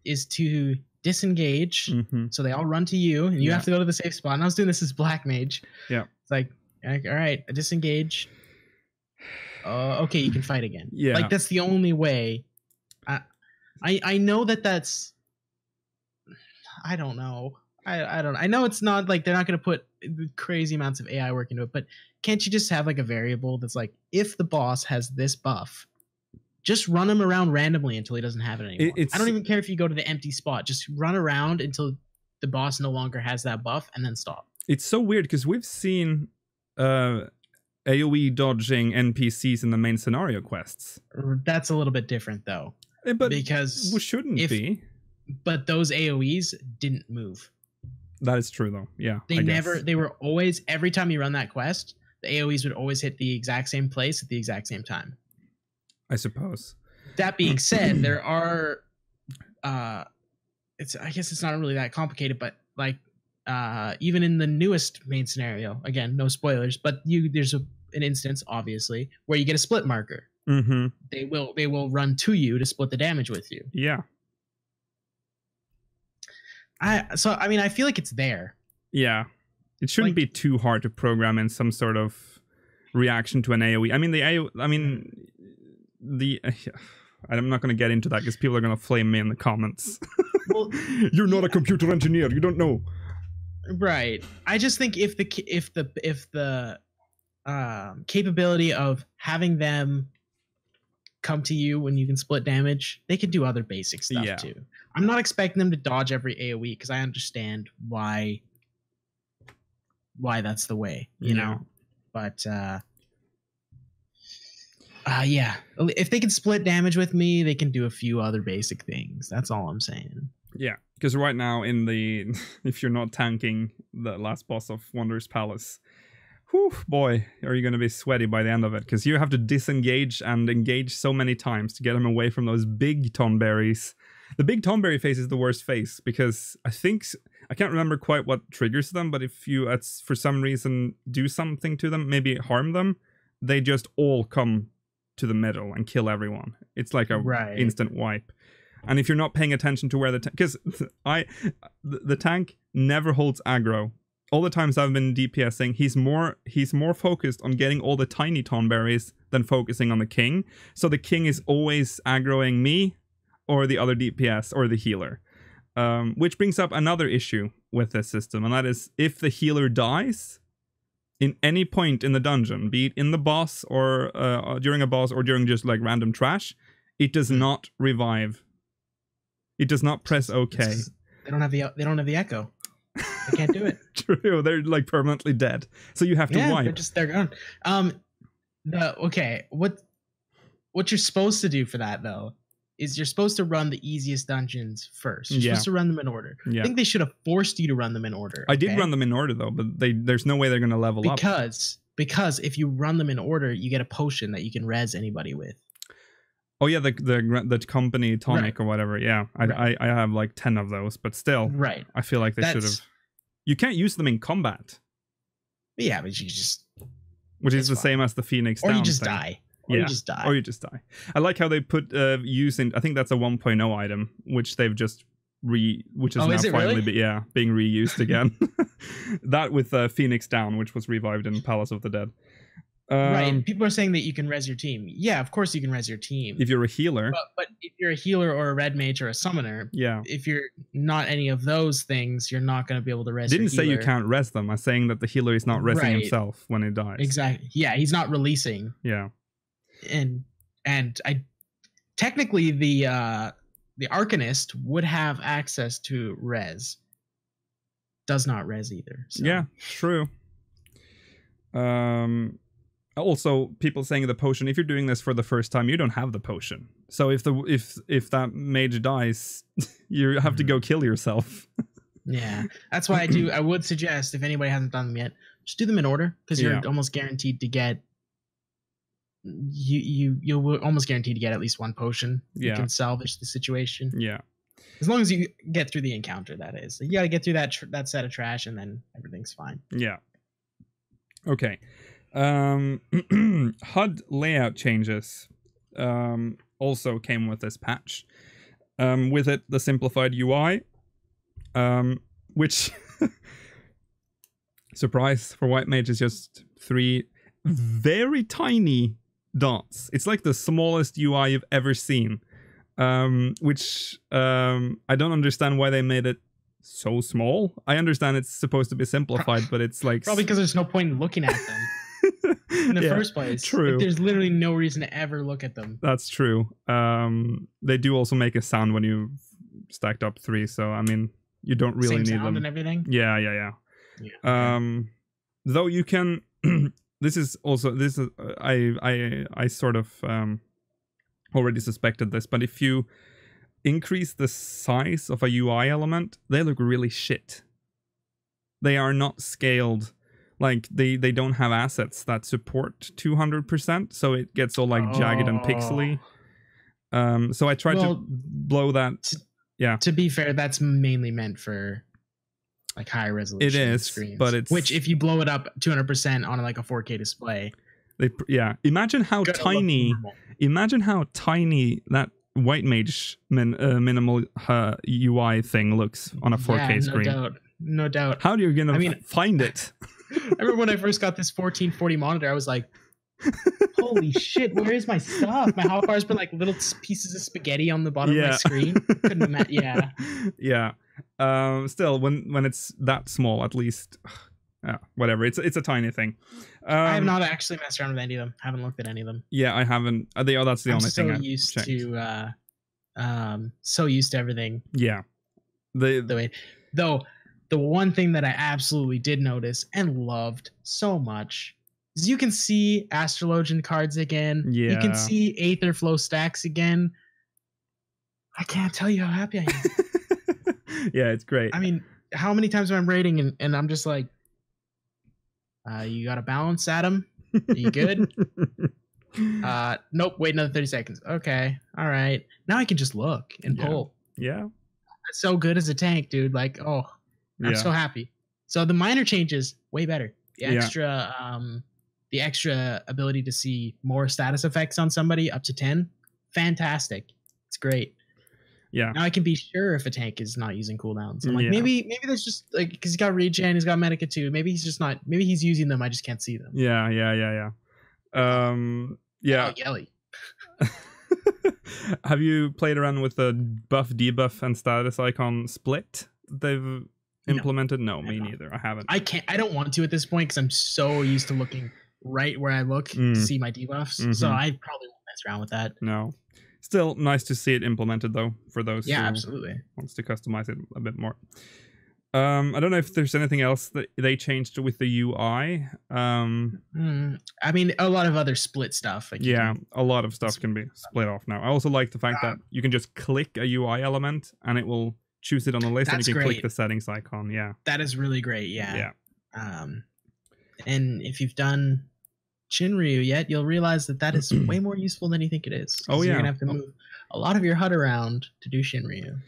is to disengage. Mm-hmm. So they all run to you, and you have to go to the safe spot. And I was doing this as Black Mage. Yeah. It's like, all right, I disengage. Okay, you can fight again. Yeah. Like, that's the only way. I know that's... I don't know. I know it's not like they're not going to put crazy amounts of AI work into it, but can't you just have like a variable that's like, if the boss has this buff, just run him around randomly until he doesn't have it anymore. I don't even care if you go to the empty spot. Just run around until the boss no longer has that buff and then stop. It's so weird because we've seen AoE dodging NPCs in the main scenario quests. That's a little bit different though. But because we shouldn't be. But those AoEs didn't move. That is true though. Yeah. They were always, every time you run that quest, the AoEs would always hit the exact same place at the exact same time. I suppose. That being said, there are I guess it's not really that complicated, but like even in the newest main scenario, again, no spoilers, but there's an instance, obviously, where you get a split marker. Mm-hmm. They will run to you to split the damage with you. Yeah. I feel like it's there. Yeah. It shouldn't be too hard to program in some sort of reaction to an AoE. I'm not going to get into that because people are going to flame me in the comments. Well, you're not a computer engineer. You don't know. Right. I just think if the capability of having them come to you when you can split damage, they could do other basic stuff too. I'm not expecting them to dodge every AoE because I understand why that's the way, you know. But if they can split damage with me, they can do a few other basic things. That's all I'm saying. Yeah, because right now if you're not tanking the last boss of Wanderer's Palace, whew, boy, are you going to be sweaty by the end of it, because you have to disengage and engage so many times to get him away from those big Tonberries. The big Tonberry phase is the worst phase, because I can't remember quite what triggers them, but if you, for some reason, do something to them, maybe harm them, they just all come to the middle and kill everyone. It's like a instant wipe. And if you're not paying attention to where the because the tank never holds aggro. All the times I've been DPSing, he's more focused on getting all the tiny tonberries than focusing on the king. So the king is always aggroing me or the other DPS or the healer. Which brings up another issue with this system, and that is if the healer dies in any point in the dungeon, be it in the boss or during a boss or during just like random trash, it does not revive. It does not press OK. They don't have the echo. They can't do it. True, they're like permanently dead. So you have to wipe. They're gone. Okay, what you're supposed to do for that though is you're supposed to run the easiest dungeons first. You're supposed to run them in order. I think they should have forced you to run them in order. I did run them in order though, but there's no way they're going to level up. Because if you run them in order, you get a potion that you can res anybody with. Oh yeah, the company tonic or whatever. Yeah, I have like 10 of those, but still, I feel like they should have. You can't use them in combat. Yeah, but you just. Which is the same as the Phoenix Down Or you just thing. die. Or you just die. Or you just die. I like how they put using. I think that's a 1.0 item, which they've just which is now finally being reused again. That with Phoenix Down, which was revived in Palace of the Dead. Right. People are saying that you can res your team. Yeah, of course you can res your team. If you're a healer. But if you're a healer or a red mage or a summoner, if you're not any of those things, you're not going to be able to res your healer. Didn't say you can't res them. I'm saying that the healer is not resing himself when he dies. Exactly. Yeah, he's not releasing. Yeah. And I technically the Arcanist would have access to res. Does not res either. So. Yeah, true. Also, people saying the potion, if you're doing this for the first time, you don't have the potion. So if that mage dies, you have to go kill yourself. Yeah. That's why I would suggest, if anybody hasn't done them yet, just do them in order, because you're almost guaranteed to get you'll almost guaranteed to get at least one potion. You can salvage the situation. Yeah. As long as you get through the encounter, that is. You got to get through that set of trash, and then everything's fine. Yeah. Okay. HUD layout changes also came with this patch. With it, the simplified UI, which surprise for white mage is just 3 very tiny dots. It's like the smallest UI you've ever seen, which I don't understand why they made it so small. I understand it's supposed to be simplified, but it's like probably because there's no point in looking at them. In the first place. True. Like, there's literally no reason to ever look at them. That's true. They do also make a sound when you stacked up 3, so I mean, you don't really need them. And everything. Yeah. Though you can. This is I sort of already suspected this, but if you increase the size of a UI element, they look really shit. They are not scaled. Like they don't have assets that support 200%, so it gets all like jagged and pixely. So I tried to blow that. To be fair, that's mainly meant for like high resolution. It is, screens, but it's which if you blow it up 200% on like a 4K display, Imagine how tiny. Imagine how tiny that white mage minimal UI thing looks on a 4K screen. No doubt. How are you gonna find it? I remember when I first got this 1440 monitor, I was like, holy shit, where is my stuff? My hotbar's been like little pieces of spaghetti on the bottom of my screen. Couldn't imagine. Still, when it's that small, at least, whatever. It's a tiny thing. I have not actually messed around with any of them. Haven't looked at any of them. Yeah, I haven't. That's the only thing I've checked. So used to everything. Yeah. The one thing that I absolutely did notice and loved so much is you can see Astrologian cards again. Yeah. You can see Aetherflow stacks again. I can't tell you how happy I am. Yeah, it's great. I mean, how many times am I raiding and I'm just like, you got a balance, Adam? Are you good? Nope, wait another 30 seconds. Okay, all right. Now I can just look and pull. Yeah. That's so good as a tank, dude. Like, I'm so happy. So the minor changes, way better. The extra ability to see more status effects on somebody up to 10, fantastic. It's great. Yeah. Now I can be sure if a tank is not using cooldowns. I'm like, Yeah. maybe there's just like, because he's got regen, he's got Medica too. Maybe he's just not. Maybe he's using them. I just can't see them. Yeah. Oh, Yelly. Have you played around with the buff, debuff, and status icon split they've implemented? No, me neither. I haven't. I don't want to at this point because I'm so used to looking right where I look to see my debuffs. So I probably won't mess around with that. No. Still nice to see it implemented though for those who absolutely wants to customize it a bit more. I don't know if there's anything else that they changed with the UI. I mean, a lot of other split stuff. Like a lot of stuff can be split off now. I also like the fact that you can just click a UI element and it will choose it on the list, and you can click the settings icon. Yeah, that is really great. Yeah. And if you've done Shinryu yet, you'll realize that is way more useful than you think it is. Oh yeah, you're gonna have to move a lot of your HUD around to do Shinryu.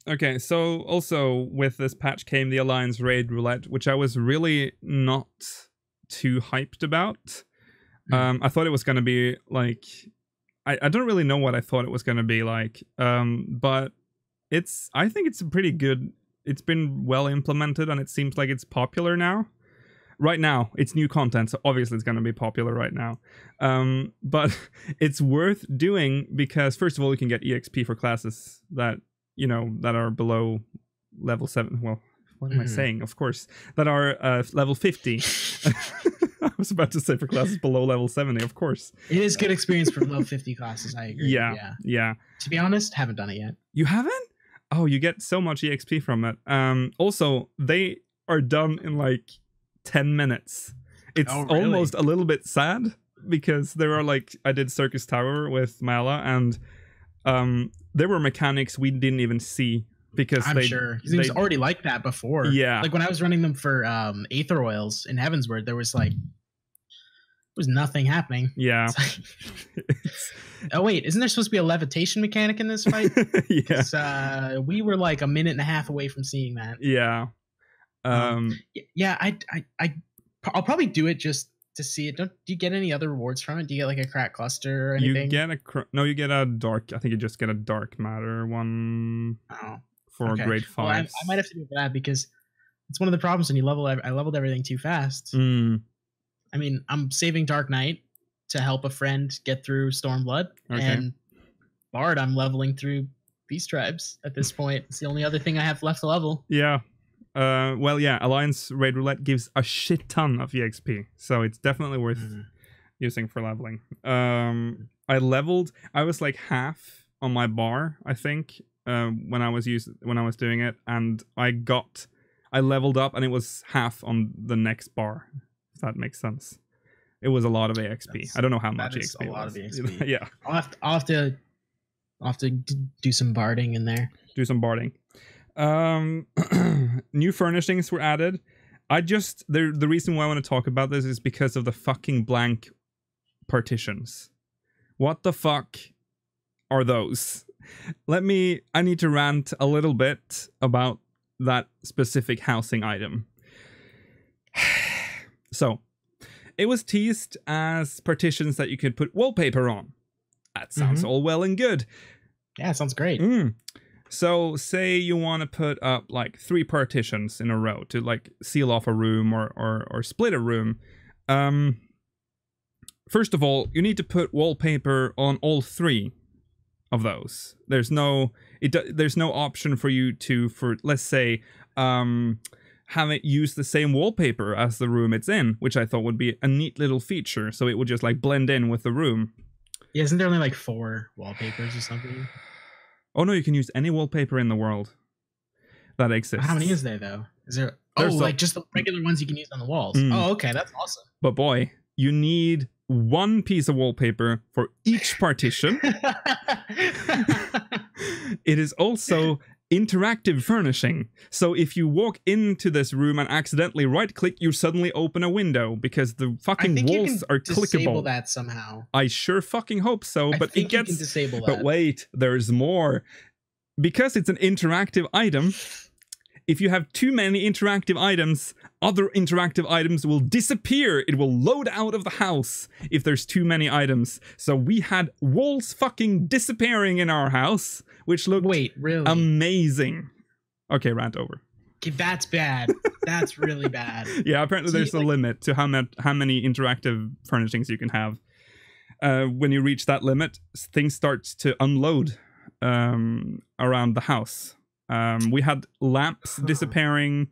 Okay, so also with this patch came the Alliance Raid Roulette, which I was really not too hyped about. I thought it was going to be like... I don't really know what I thought it was going to be like, but I think it's a pretty good... It's been well implemented, and it seems like it's popular now. Right now, it's new content, so obviously it's going to be popular right now. But it's worth doing because, first of all, you can get EXP for classes that... that are below level 7. Well, what am I saying? Of course, that are level 50. I was about to say for classes below level 70, of course. It is good experience for level 50 classes, I agree. Yeah. To be honest, haven't done it yet. You haven't? Oh, you get so much EXP from it. Also, they are done in like 10 minutes. It's almost a little bit sad because there are like, I did Circus Tower with Mala, and there were mechanics we didn't even see because I'm sure it was already like that before. Yeah, like when I was running them for Aether Oils in Heavensward, there was nothing happening. Yeah. Oh wait, isn't there supposed to be a levitation mechanic in this fight? Yeah. We were like a minute and a half away from seeing that. Yeah. I'll probably do it just to see it. Do you get any other rewards from it? Do you get like a crack cluster or anything? You get a dark. I think you just get a dark matter one for grade 5. Well, I might have to do that because it's one of the problems when you level. I leveled everything too fast. I mean, I'm saving Dark Knight to help a friend get through Stormblood, and Bard I'm leveling through Beast Tribes at this point. It's the only other thing I have left to level. Yeah. Alliance Raid Roulette gives a shit ton of EXP, so it's definitely worth using for leveling. I was like half on my bar, I think, when I was doing it, and I leveled up and it was half on the next bar, if that makes sense. It was a lot of EXP. I don't know how much EXP. A lot of EXP. Yeah. I'll have to do some barding in there. Do some barding. New furnishings were added. The reason why I want to talk about this is because of the fucking blank partitions. What the fuck are those? I need to rant a little bit about that specific housing item. So, it was teased as partitions that you could put wallpaper on. That sounds all well and good. Yeah, it sounds great. So, say you want to put up like 3 partitions in a row to like seal off a room or split a room. First of all, you need to put wallpaper on all 3 of those. There's no option for you to, let's say, have it use the same wallpaper as the room it's in, which I thought would be a neat little feature, so it would just like blend in with the room. Yeah, isn't there only like 4 wallpapers or something? Oh no, you can use any wallpaper in the world that exists. How many is there though? Is there like just the regular ones you can use on the walls? Oh, okay, that's awesome. But boy, you need 1 piece of wallpaper for each partition. It is also interactive furnishing. So if you walk into this room and accidentally right-click, you suddenly open a window because the fucking walls are clickable. Disable that somehow. I sure fucking hope so. But you can disable that. But wait, there's more. Because it's an interactive item, if you have too many interactive items Other interactive items will disappear. It will load out of the house if there's too many items. So we had walls fucking disappearing in our house, which looked really amazing. Okay, rant over. Okay, that's bad. That's really bad. Yeah, apparently there's a limit to how many interactive furnishings you can have. When you reach that limit, things start to unload around the house. We had lamps disappearing.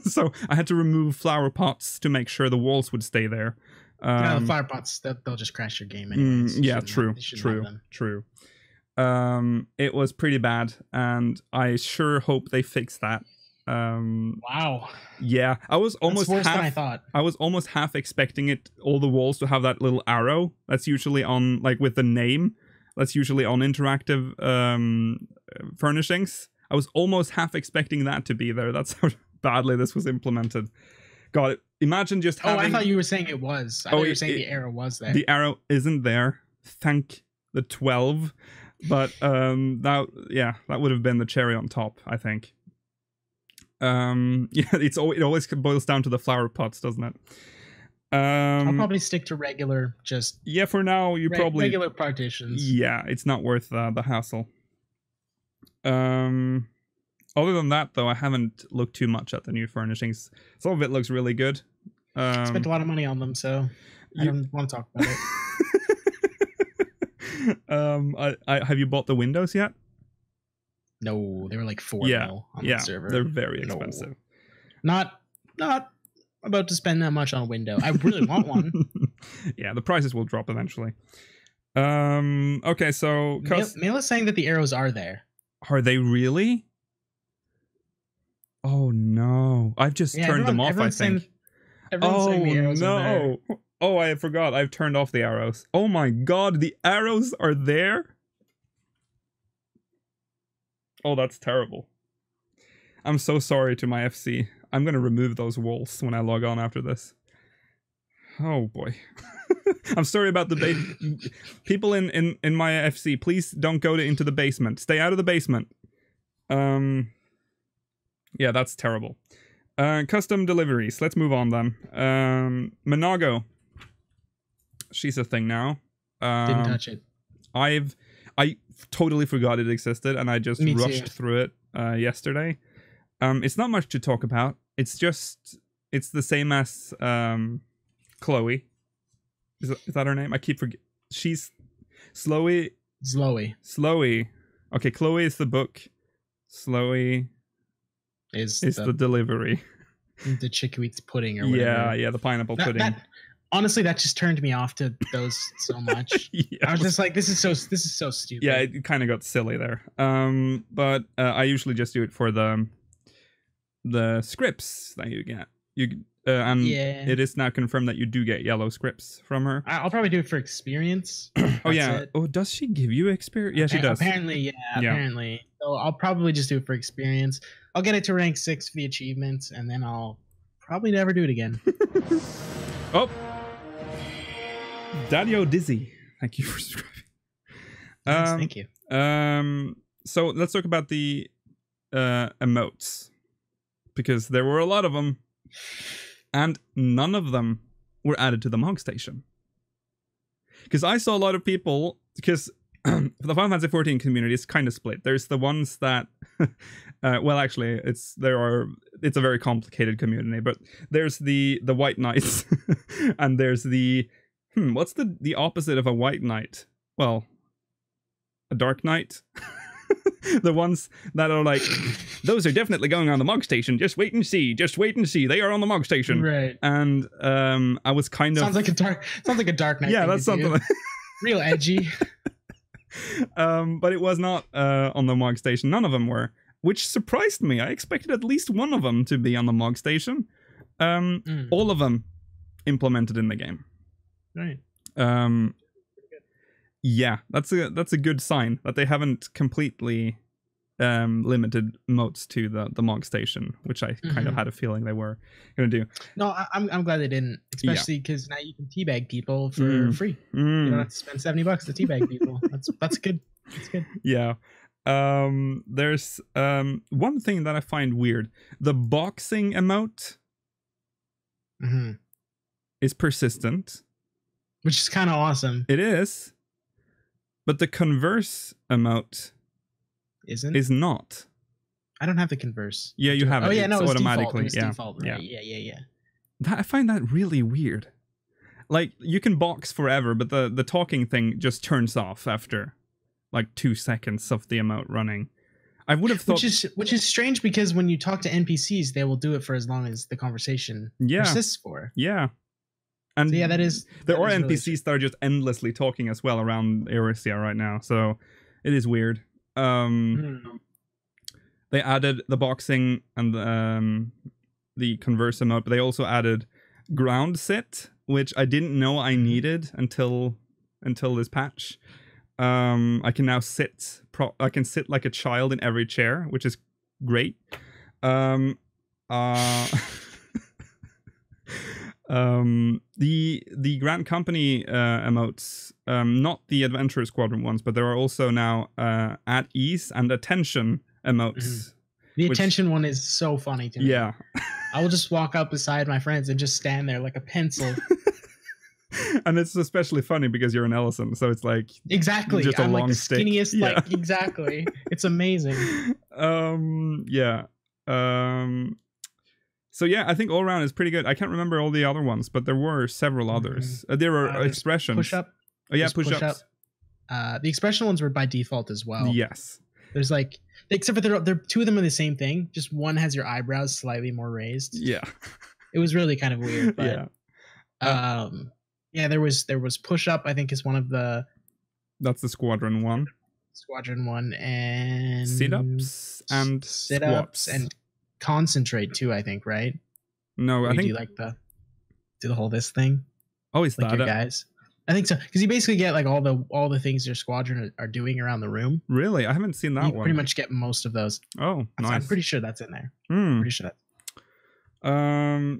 So I had to remove flower pots to make sure the walls would stay there. No, the flower pots, they'll just crash your game anyways. Yeah, true. It was pretty bad, and I sure hope they fix that. Wow. Yeah, I was almost worse than I thought. I was almost half expecting all the walls to have that little arrow that's usually on, like with the name, that's usually on interactive furnishings. I was almost half expecting that to be there. That's how badly this was implemented. God, imagine just having... Oh, I thought you were saying it was. I thought you were saying the arrow was there. The arrow isn't there. Thank the 12. But that would have been the cherry on top, I think. It always boils down to the flower pots, doesn't it? I'll probably stick to regular, for now you probably regular partitions. Yeah, it's not worth the hassle. Other than that, though, I haven't looked too much at the new furnishings. Some of it looks really good. I spent a lot of money on them, so I don't want to talk about it. Have you bought the windows yet? No, they were like $4 on the server. They're very expensive. Not about to spend that much on a window. I really want one. Yeah, the prices will drop eventually. Okay, so Mail is saying that the arrows are there. Are they really? Oh no! I've just turned them off. I think. Everyone's saying the arrows are there. Oh, I forgot. I've turned off the arrows. Oh my god, the arrows are there. Oh, that's terrible. I'm so sorry to my FC. I'm gonna remove those walls when I log on after this. Oh boy. I'm sorry about the people in my FC. Please don't go into the basement. Stay out of the basement. Yeah, that's terrible. Custom deliveries. Let's move on then. Monago. She's a thing now. Didn't touch it. I totally forgot it existed, and I just rushed through it yesterday. It's not much to talk about. It's the same as Chloe. Is that her name? I keep forgetting. She's Slowy. Okay, Chloe is the book. Slowy is the delivery. The chick who eats pudding or whatever. Yeah, the pineapple pudding. Honestly, that just turned me off to those so much. I was just like, this is so stupid. Yeah, it kind of got silly there. But I usually just do it for the scripts that you get. It is now confirmed that you do get yellow scripts from her. I'll probably do it for experience. It. Oh, does she give you experience? Yeah, she does. Apparently. So I'll probably just do it for experience. I'll get it to rank 6 for the achievements, and then I'll probably never do it again. Oh, Daddy-O Dizzy, thank you for subscribing. Thank you. So let's talk about the emotes, because there were a lot of them. And none of them were added to the Mog Station. Because I saw a lot of people, because the Final Fantasy XIV community is kind of split. There's the ones that, well, actually, it's a very complicated community. But there's the White Knights, and there's the what's the opposite of a White Knight? Well, a Dark Knight. The ones that are like, those are definitely going on the Mog Station. Just wait and see. They are on the Mog Station. Right. And I was kind of sounds like a Dark Knight. Yeah, that's something. Real edgy. But it was not on the Mog Station. None of them were, which surprised me. I expected at least one of them to be on the Mog Station. All of them implemented in the game. Right. Yeah, that's a good sign that they haven't completely limited modes to the Mog Station, which I kind of had a feeling they were going to do. No, I'm glad they didn't, especially because now you can teabag people for free. You don't have to spend $70 to teabag people. That's good. That's good. Yeah. There's one thing that I find weird. The boxing emote is persistent. Which is kind of awesome. It is. But the converse emote is not. I don't have the converse. Yeah, you have it. Oh yeah, no, it's automatically. Default. It was default, right? Yeah. I find that really weird. Like, you can box forever, but the talking thing just turns off after like 2 seconds of the emote running. I would have thought, which is strange, because when you talk to NPCs, they will do it for as long as the conversation persists for. Yeah. And so there are NPCs really... that are just endlessly talking as well around Eorzea right now, so it is weird. They added the boxing and the converse emote, but they also added ground sit, which I didn't know I needed until this patch. I can now sit. I can sit like a child in every chair, which is great. The Grand Company emotes, not the Adventure Squadron ones, but there are also now at ease and attention emotes. The attention one is so funny to me. Yeah. I will just walk up beside my friends and just stand there like a pencil. And it's especially funny because you're an Ellison, so it's like exactly. Just I'm like the stick. skinniest, like exactly. It's amazing. Yeah. So yeah, I think all around is pretty good. I can't remember all the other ones, but there were several others. There are expressions. Push up. Oh yeah, push ups. The expression ones were by default as well. Yes. There's like, except for they're two of them are the same thing. Just one has your eyebrows slightly more raised. Yeah. It was really kind of weird. But, yeah. There was push up. I think is one of the. That's the Squadron one. And sit ups and squats and concentrate too. I think, right? No, I think do like do the whole this thing. Oh, is like that your guys? I think so, because you basically get like all the things your squadron are doing around the room. Really, I haven't seen that one. You pretty much get most of those. Oh, nice. I'm pretty sure that's in there. Pretty sure that.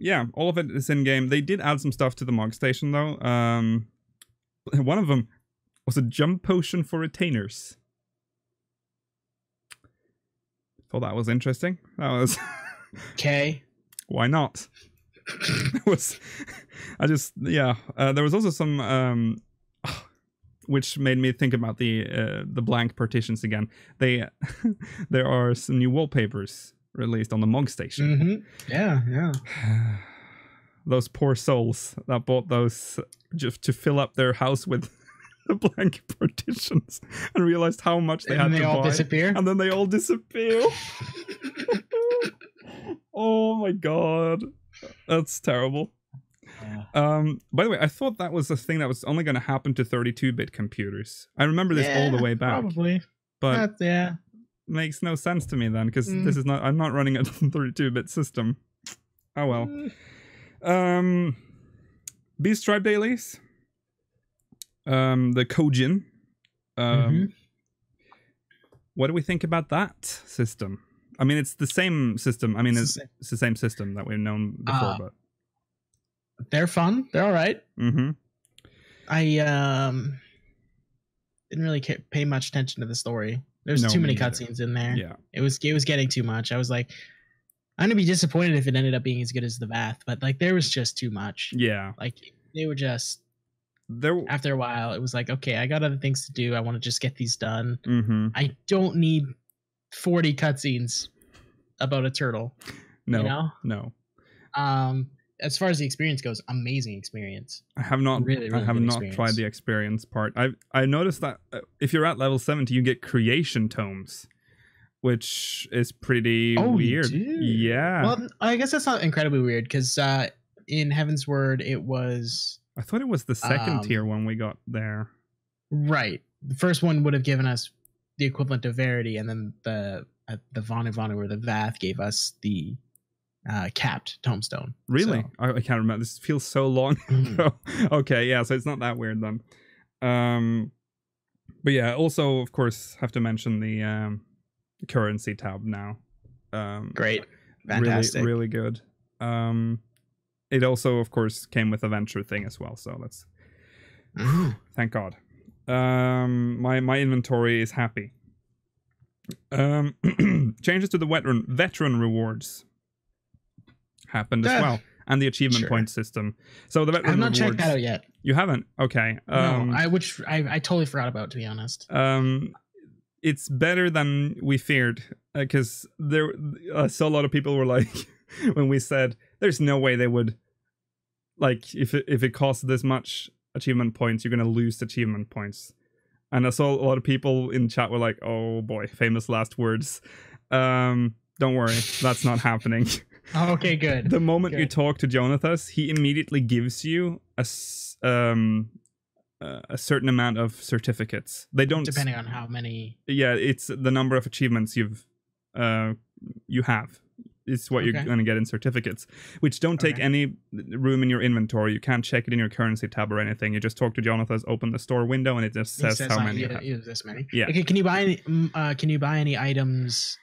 Yeah, all of it is in game. They did add some stuff to the Mog Station though. One of them was a jump potion for retainers. Thought that was interesting. That was okay. Why not? There was also some which made me think about the blank partitions again. There are some new wallpapers released on the Mog Station. Yeah. Those poor souls that bought those just to fill up their house with the blank partitions and realized how much they had to buy. And they all disappear? And then they all disappear. Oh my god. That's terrible. Yeah. By the way, I thought that was a thing that was only going to happen to 32-bit computers. I remember this all the way back. Probably. But makes no sense to me then, because this is not. I'm not running a 32-bit system. Oh well. Beast Tribe dailies. The Kojin. What do we think about that system? I mean, it's the same system. I mean, it's the same system that we've known before, but they're fun. They're all right. I didn't really pay much attention to the story. There's too many cutscenes in there. Yeah, it was getting too much. I was like, I'm gonna be disappointed if it ended up being as good as the Vath, but like there was just too much. Yeah, like they were just after a while, it was like, okay, I got other things to do. I want to just get these done. I don't need 40 cutscenes about a turtle. No, you know? No. As far as the experience goes, amazing experience. I have not tried the experience part. I noticed that if you're at level 70, you get creation tomes, which is pretty weird. Yeah. Well, I guess that's not incredibly weird, because in Heaven's Word, it was. I thought it was the second tier one we got there. Right. The first one would have given us the equivalent of Verity, and then the Vanu or the Vath gave us the capped tombstone. Really? So. I can't remember. This feels so long ago. Okay, yeah, so it's not that weird then. But yeah, also of course have to mention the currency tab now. Great. Fantastic. Really good. It also of course came with a venture thing as well, so that's thank God. My inventory is happy. Changes to the veteran rewards happened as well, and the achievement point system. So the veteran rewards. I've not checked that out yet. You haven't? Okay. No, I totally forgot about, to be honest. It's better than we feared, because I saw a lot of people were like, when we said there's no way they would, like, if it costs this much achievement points, you're gonna lose achievement points. And I saw a lot of people in chat were like, oh boy, famous last words. Don't worry, that's not happening. Okay, good. The moment you talk to Jonathas, he immediately gives you a certain amount of certificates. They don't, depending on how many. Yeah, it's the number of achievements you have. It's what you're going to get in certificates, which don't take any room in your inventory. You can't check it in your currency tab or anything. You just talk to Jonathas, open the store window, and it just says how many you have. Use this many. Yeah. Okay. Can you buy any items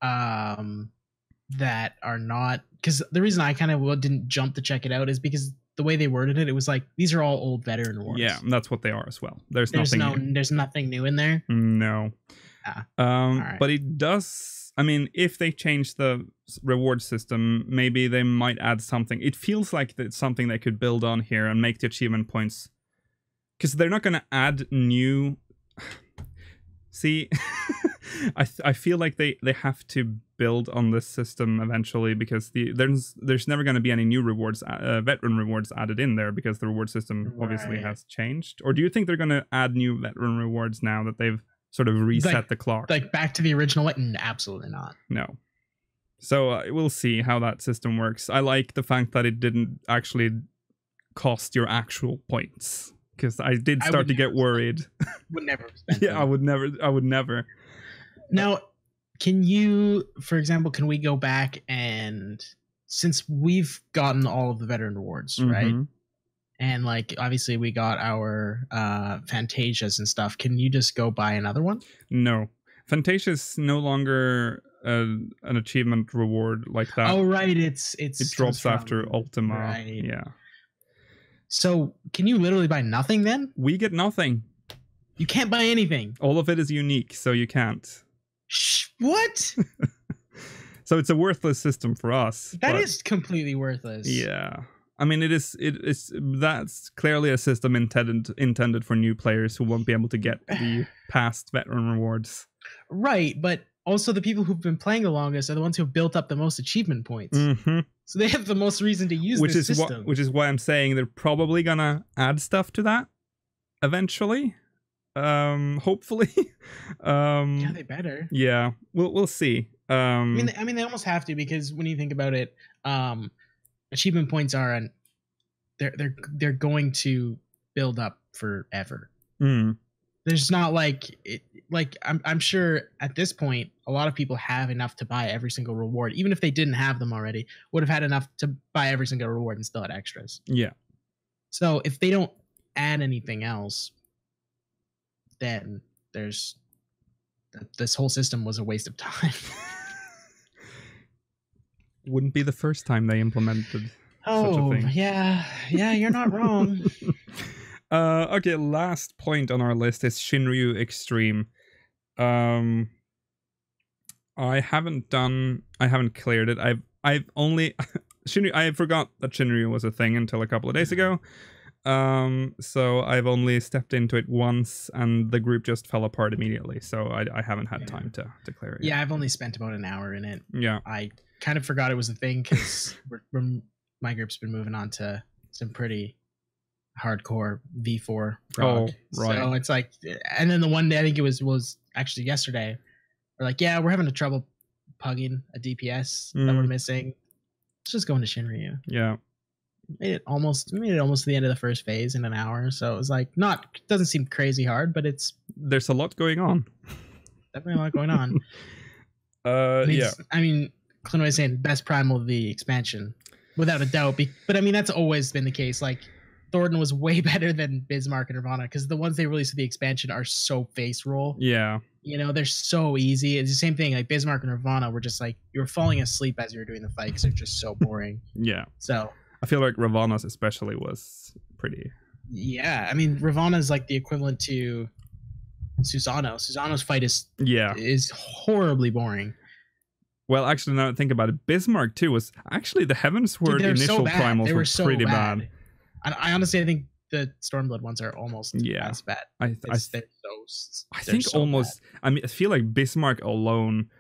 that are not? Because the reason I kind of didn't jump to check it out is because the way they worded it, it was like, these are all old veteran rewards. Yeah, that's what they are as well. There's nothing new. There's nothing new in there. No. Right. But it does. I mean, if they change the reward system, maybe they might add something. It feels like it's something they could build on here and make the achievement points. Because they're not going to add new... See, I feel like they have to build on this system eventually, because there's never going to be any new rewards, veteran rewards added in there, because the reward system obviously has changed. Or do you think they're going to add new veteran rewards now that they've sort of reset the clock? Like back to the original way? Absolutely not. No. So we'll see how that system works. I like the fact that it didn't actually cost your actual points, because I did start to get worried. Would never spend Yeah, I would never. Now, can you, for example, can we go back and, since we've gotten all of the veteran rewards, right? And like, obviously we got our Fantasias and stuff. Can you just go buy another one? No. Fantasia's no longer an achievement reward like that. Oh, right. It drops after Ultima. Right. Yeah. So can you literally buy nothing then? We get nothing. You can't buy anything. All of it is unique, so you can't. What? So it's a worthless system for us. That is completely worthless. Yeah. I mean, that's clearly a system intended for new players who won't be able to get the past veteran rewards. Right, but also the people who've been playing the longest are the ones who have built up the most achievement points. So they have the most reason to use this system. Which is why I'm saying they're probably gonna add stuff to that eventually. Hopefully. Yeah, they better. Yeah, we'll see. I mean, they almost have to, because when you think about it, achievement points are they're going to build up forever. There's not like it, like I'm sure at this point a lot of people have enough to buy every single reward, even if they didn't have them already, would have had enough to buy every single reward and still had extras. Yeah. So if they don't add anything else, then this whole system was a waste of time. Wouldn't be the first time they implemented such a thing. Yeah, you're not wrong. Okay, last point on our list is Shinryu Extreme. I haven't cleared it. I've only Shinryu. I forgot that Shinryu was a thing until a couple of days ago. So I've only stepped into it once, and the group just fell apart immediately. So I haven't had time to clear it. Yeah, I've only spent about an hour in it. Yeah, I kind of forgot it was a thing, because my group's been moving on to some pretty hardcore V4 prog. Oh, right. So it's like, and then the one day, I think it was actually yesterday, we're like, yeah, we're having trouble pugging a DPS that we're missing. Let's just go into Shinryu. Yeah. Made it almost to the end of the first phase in an hour. So it was like, doesn't seem crazy hard, but there's a lot going on. Definitely a lot going on. Yeah. I mean, Clint was saying best primal of the expansion, without a doubt. But I mean, that's always been the case. Like, Thornton was way better than Bismarck and Nirvana, because the ones they released with the expansion are so face roll. Yeah. You know, they're so easy. It's the same thing. Like, Bismarck and Nirvana were just like, you were falling asleep as you were doing the fight, because they're just so boring. Yeah. So I feel like Ravana's especially was pretty. Yeah. I mean, Ravana is like the equivalent to Susano. Susano's fight is horribly boring. Well, actually, now that I think about it, Bismarck too was actually the Heavensward initial primals were so pretty bad. I honestly, I think the Stormblood ones are almost as bad. I think almost. Bad. I mean, I feel like Bismarck alone.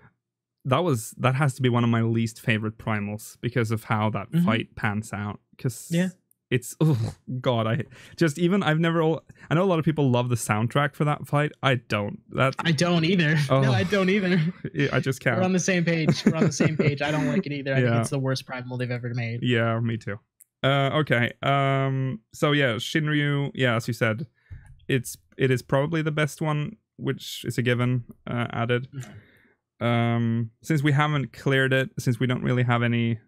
That has to be one of my least favorite primals because of how that fight pans out. Because it's God. I know a lot of people love the soundtrack for that fight. I don't. I don't either. No, I don't either. I just can't. We're on the same page. I don't like it either. I think it's the worst primal they've ever made. Yeah, me too. Okay. So yeah, Shinryu. Yeah, as you said, it is probably the best one, which is a given. Added. Since we haven't cleared it, since we don't really have any,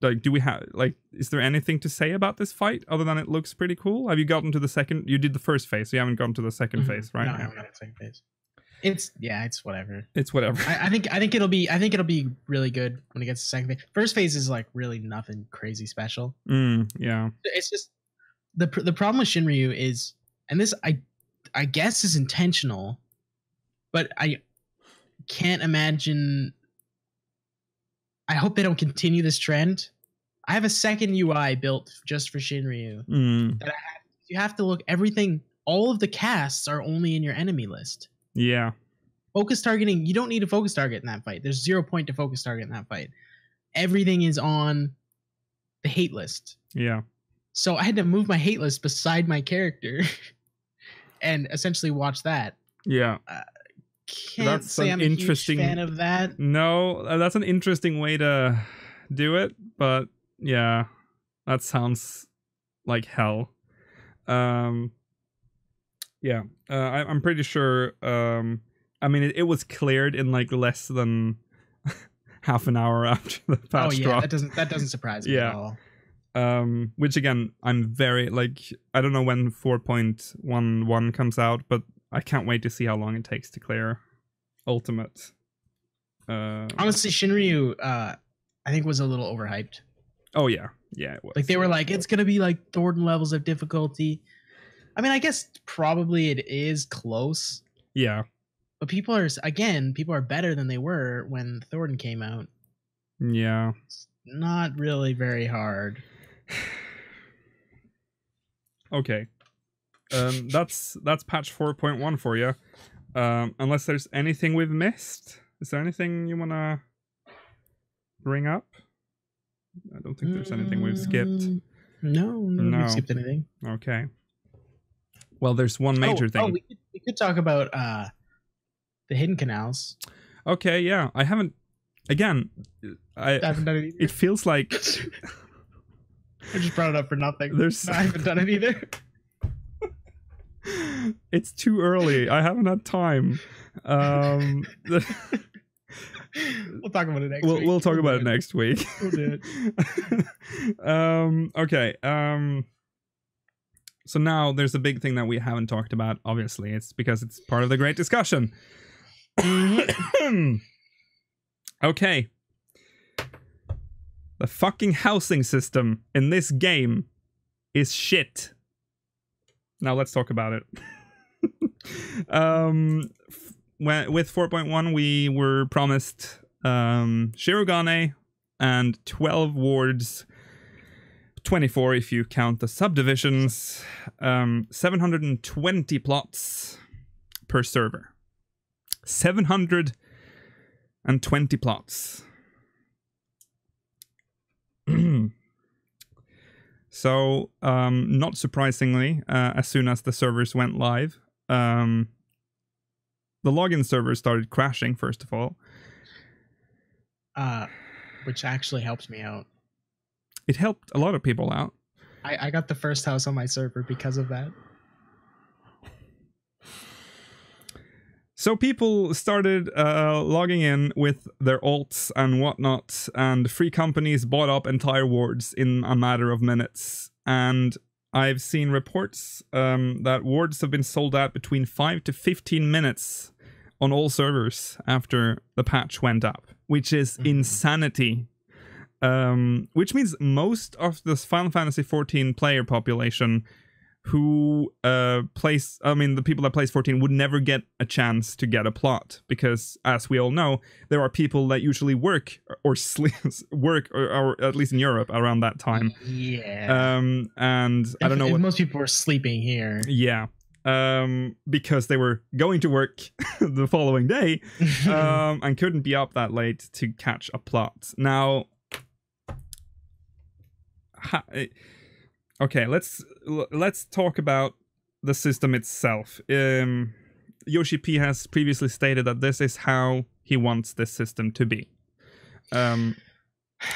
like, do we have, like, is there anything to say about this fight other than it looks pretty cool? Have you gotten to the second? You did the first phase, so you haven't gotten to the second phase, right? No, I haven't gotten to the second phase. It's whatever. It's whatever. I think it'll be really good when it gets to second phase. First phase is like really nothing crazy special. Yeah. It's just the problem with Shinryu is, and this I guess is intentional, but I can't imagine. I hope they don't continue this trend. I have a second UI built just for Shinryu that you have to look everything. All of the casts are only in your enemy list. Yeah. Focus targeting, you don't need a focus target in that fight. There's 0 point to focus target in that fight. Everything is on the hate list. Yeah. So I had to move my hate list beside my character and essentially watch that. Yeah. Can't say I'm a huge fan of that. No, that's an interesting way to do it, but yeah, that sounds like hell. Yeah, I'm pretty sure. I mean, it was cleared in like less than half an hour after the patch drop. That doesn't surprise me at all. Which again, I'm very like, I don't know when 4.11 comes out, but I can't wait to see how long it takes to clear Ultimate. Honestly, Shinryu, I think was a little overhyped. Oh yeah, it was. Like they were like, it's gonna be like Thornton levels of difficulty. I mean, I guess probably it is close. Yeah. But people are better than they were when Thornton came out. Yeah. It's not really very hard. Okay. That's patch 4.1 for you. Unless there's anything we've missed. Is there anything you want to bring up? I don't think there's anything we've skipped. No, we've skipped anything. Okay. Well, there's one major thing. We could talk about the hidden canals. Okay, yeah. I haven't. Again, I haven't done it either. It feels like I just brought it up for nothing. I haven't done it either. It's too early. I haven't had time. We'll talk about it next week. We'll talk about it next week. We'll do it. Okay. So now there's a big thing that we haven't talked about. Obviously, it's because it's part of the great discussion. Okay. The fucking housing system in this game is shit. Now let's talk about it. With 4.1, we were promised Shirogane and 12 wards, 24 if you count the subdivisions, 720 plots per server. 720 plots. So, not surprisingly, as soon as the servers went live, the login servers started crashing, first of all. Which actually helps me out. It helped a lot of people out. I got the first house on my server because of that. So people started logging in with their alts and whatnot, and free companies bought up entire wards in a matter of minutes. And I've seen reports that wards have been sold out between 5 to 15 minutes on all servers after the patch went up, which is insanity. Which means most of the Final Fantasy XIV player population who the people that plays 14 would never get a chance to get a plot, because as we all know, there are people that usually work or sleep, or at least in Europe around that time. Yeah. And I don't know what most people were sleeping here. Yeah. Because they were going to work the following day, and couldn't be up that late to catch a plot. Now, okay, let's talk about the system itself. Yoshi-P has previously stated that this is how he wants this system to be.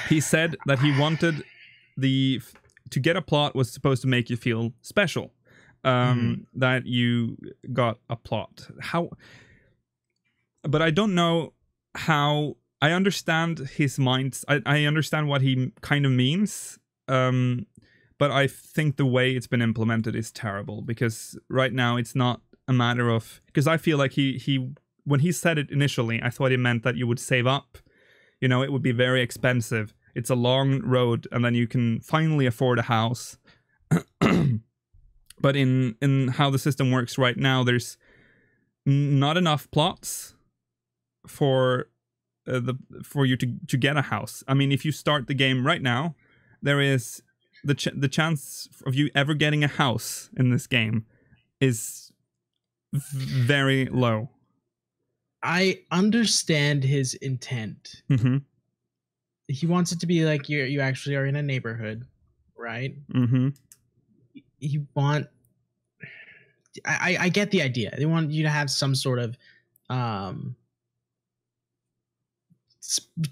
He said that he wanted to get a plot was supposed to make you feel special. That you got a plot. But I don't know how. I understand his mind. I understand what he kind of means. But I think the way it's been implemented is terrible, because right now it's not a matter of, because I feel like he when he said it initially, I thought he meant that you would save up. You know, it would be very expensive. It's a long road, and then you can finally afford a house. But in how the system works right now, there's not enough plots for you to get a house. I mean, if you start the game right now, there is the chance of you ever getting a house in this game is very low. I understand his intent. Mm-hmm. He wants it to be like you actually are in a neighborhood, right? Mm-hmm. I get the idea. They want you to have some sort of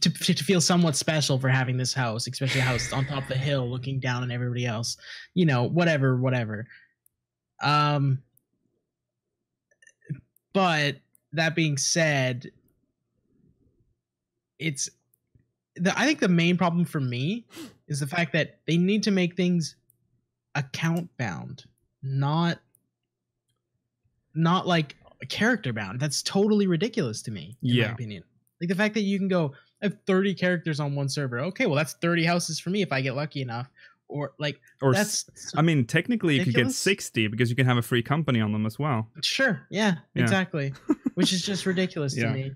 to feel somewhat special for having this house, especially a house on top of the hill looking down on everybody else. You know, whatever. But that being said, I think the main problem for me is the fact that they need to make things account bound, not like character bound. That's totally ridiculous to me, in my opinion. Like the fact that you can go, I have 30 characters on one server. Okay, well that's 30 houses for me if I get lucky enough. Or that's, I mean, technically ridiculous. You could get 60 because you can have a free company on them as well. Sure, yeah. Exactly. Which is just ridiculous to me.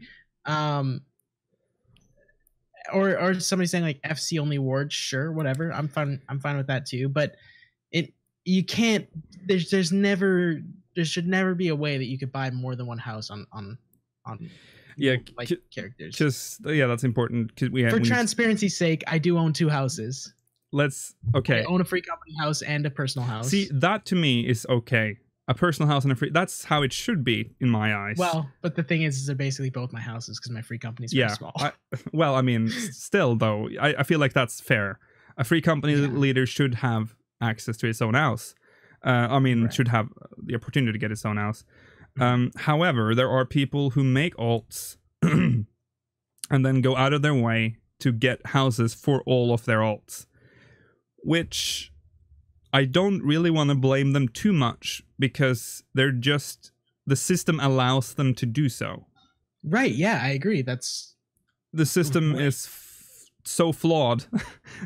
Or somebody saying like FC only wards, sure, whatever. I'm fine with that too. But you can't. There should never be a way that you could buy more than one house on characters. Just that's important because for transparency's sake, I do own 2 houses. I own a free company house and a personal house. See, that to me is okay. A personal house and a free, that's how it should be in my eyes. Well, but the thing is they're basically both my houses because my free company's very small. I mean, still though, I feel like that's fair. A free company leader should have access to his own house. Should have the opportunity to get his own house. However, there are people who make alts and then go out of their way to get houses for all of their alts, which I don't really want to blame them too much because they're just, the system allows them to do so. Right, yeah, I agree. The system is so flawed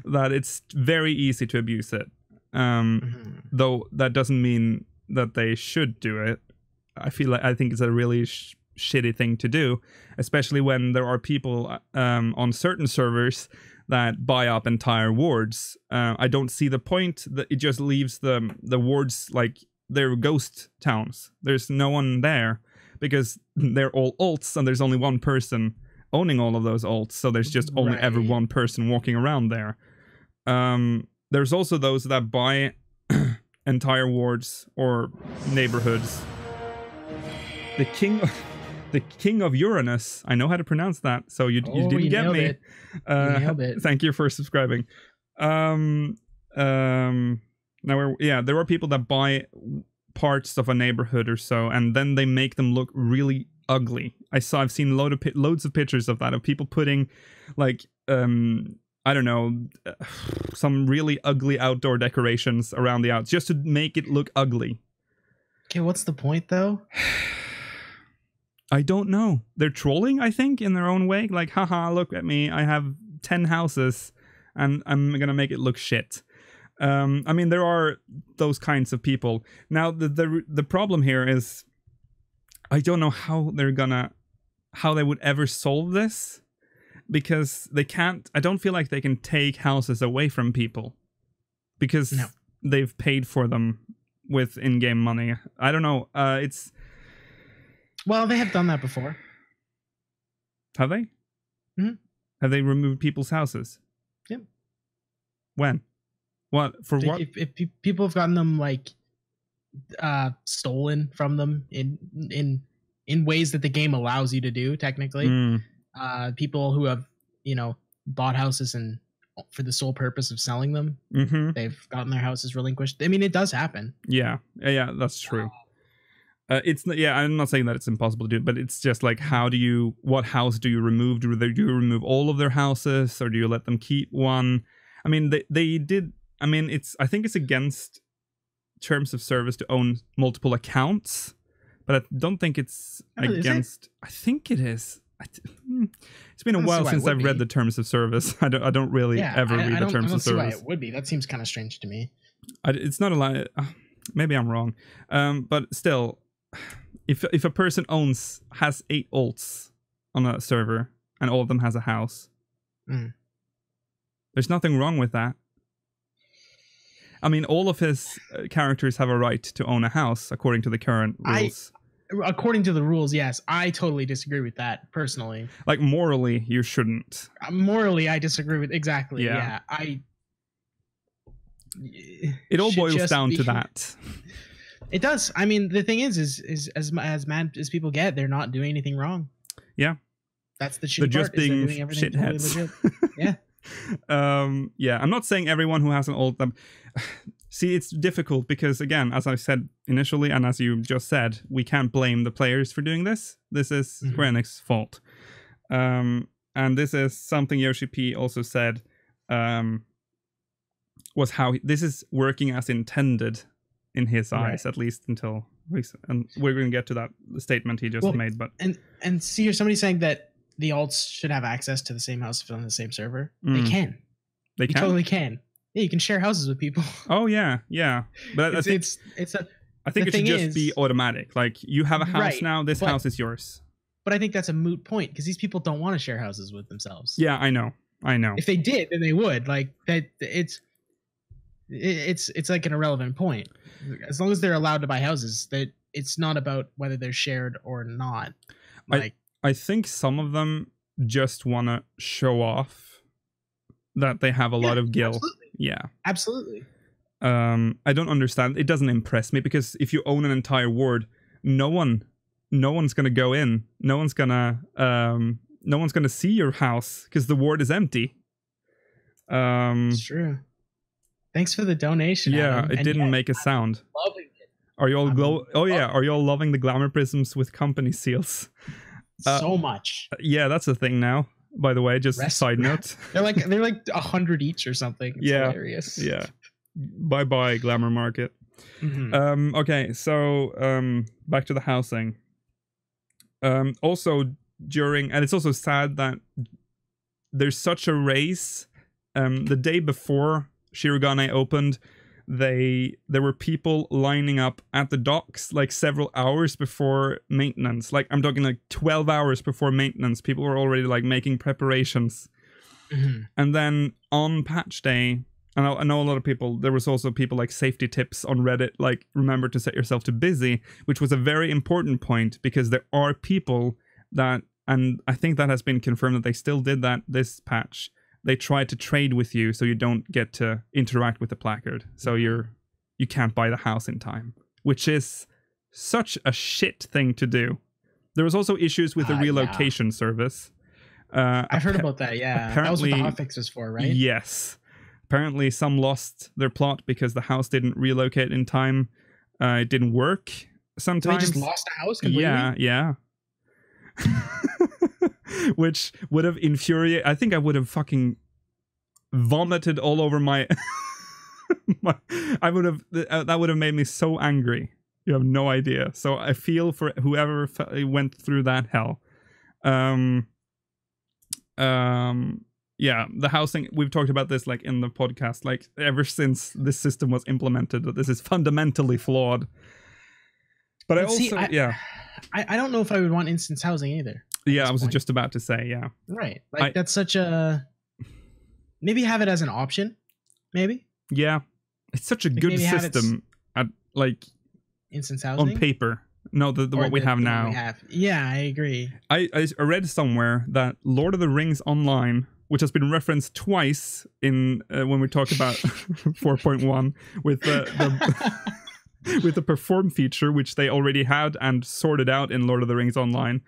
that it's very easy to abuse it. Though that doesn't mean that they should do it. I think it's a really shitty thing to do, especially when there are people on certain servers that buy up entire wards. I don't see the point. That it just leaves the wards like they're ghost towns. There's no one there because they're all alts and there's only one person owning all of those alts. So there's just only ever one person walking around there. There's also those that buy entire wards or neighborhoods. The king of Uranus. I know how to pronounce that, so you didn't get me. You nailed it. Thank you for subscribing. There are people that buy parts of a neighborhood or so, and then they make them look really ugly. I've seen loads of pictures of that, of people putting like I don't know, some really ugly outdoor decorations around the outs just to make it look ugly. Okay, what's the point though? I don't know. They're trolling, I think, in their own way. Like, haha, look at me. I have 10 houses and I'm gonna make it look shit. I mean, there are those kinds of people. Now, the problem here is, I don't know how they would ever solve this, because they can't. I don't feel like they can take houses away from people, because they've paid for them with in-game money. I don't know. Well, they have done that before. Have they? Mm-hmm. Have they removed people's houses? Yep. When? What? For what? If people have gotten them like stolen from them in ways that the game allows you to do, technically. People who have, bought houses and for the sole purpose of selling them, they've gotten their houses relinquished. I mean, it does happen. Yeah, that's true. I'm not saying that it's impossible to do, but it's just like, what house do you remove? Do you remove all of their houses, or do you let them keep one? I mean, they did. I mean, I think it's against terms of service to own multiple accounts, but I don't think it's against. I think it is. It's been a while since I've read the terms of service. I don't really ever read the terms of service. I don't see why it would be. That seems kind of strange to me. It's not a lie. Maybe I'm wrong. But still, if a person has 8 alts on a server and all of them has a house, there's nothing wrong with that. I mean, all of his characters have a right to own a house according to the current rules. According to the rules, yes. I totally disagree with that, personally. Like, morally, you shouldn't. Morally, I disagree with... Exactly, yeah. It all boils down to that. It does. I mean, the thing is as mad as people get, they're not doing anything wrong. Yeah. That's the shitty they're just part. Being they're doing everything shitheads. totally legit. Yeah. Yeah, I'm not saying everyone who has an alt... See, it's difficult because, again, as I said initially, and as you just said, we can't blame the players for doing this. This is Square Enix's fault. And this is something Yoshi-P also said, was how this is working as intended in his eyes, at least until recent. And we're going to get to that statement he just made. But and see, here's somebody saying that the alts should have access to the same house on the same server. They can. They totally can. Yeah, you can share houses with people. Oh yeah. But I think it should just be automatic. Like, you have a house now. This house is yours. But I think that's a moot point, because these people don't want to share houses with themselves. Yeah, I know. If they did, then they would. Like, that. It's like an irrelevant point. As long as they're allowed to buy houses, that it's not about whether they're shared or not. Like, I think some of them just want to show off that they have a lot of gil. Absolutely. Yeah, absolutely. I don't understand. It doesn't impress me, because if you own an entire ward, no one's gonna go in. No one's gonna see your house because the ward is empty. It's true. Thanks for the donation. Yeah, Adam. It didn't make a sound. Loving it. Are you all Are you all loving the glamour prisms with company seals? So much. Yeah, that's a thing now. By the way, just side note. they're like 100 each or something. It's hilarious. Yeah. Bye glamour market. Okay, so back to the housing. Also and it's also sad that there's such a race. The day before Shirogane opened, there were people lining up at the docks like several hours before maintenance. Like, I'm talking like 12 hours before maintenance. People were already like making preparations. And then on patch day, and I know a lot of people, there was also people like safety tips on Reddit, like, remember to set yourself to busy, which was a very important point, because there are people that, and I think that has been confirmed that they still did that this patch. They try to trade with you so you don't get to interact with the placard. So you can't buy the house in time, which is such a shit thing to do. There was also issues with the relocation service. I've heard about that, yeah. That was what the hotfix was for, right? Yes. Apparently some lost their plot because the house didn't relocate in time. It didn't work sometimes. So they just lost a house completely? Yeah. Which would have infuriated. I think I would have fucking vomited all over my. That would have made me so angry. You have no idea. So I feel for whoever Yeah, the housing, we've talked about this like in the podcast, like ever since this system was implemented, that this is fundamentally flawed. But I also, I don't know if I would want instance housing either. Yeah, I was just about to say, yeah. Right. Like that's such a, maybe have it as an option, maybe. Yeah. It's such a good system at like instance housing on paper. No, the what we have now. Yeah, I agree. I read somewhere that Lord of the Rings Online, which has been referenced twice in when we talk about 4.1 with the with the perform feature, which they already had and sorted out in Lord of the Rings Online.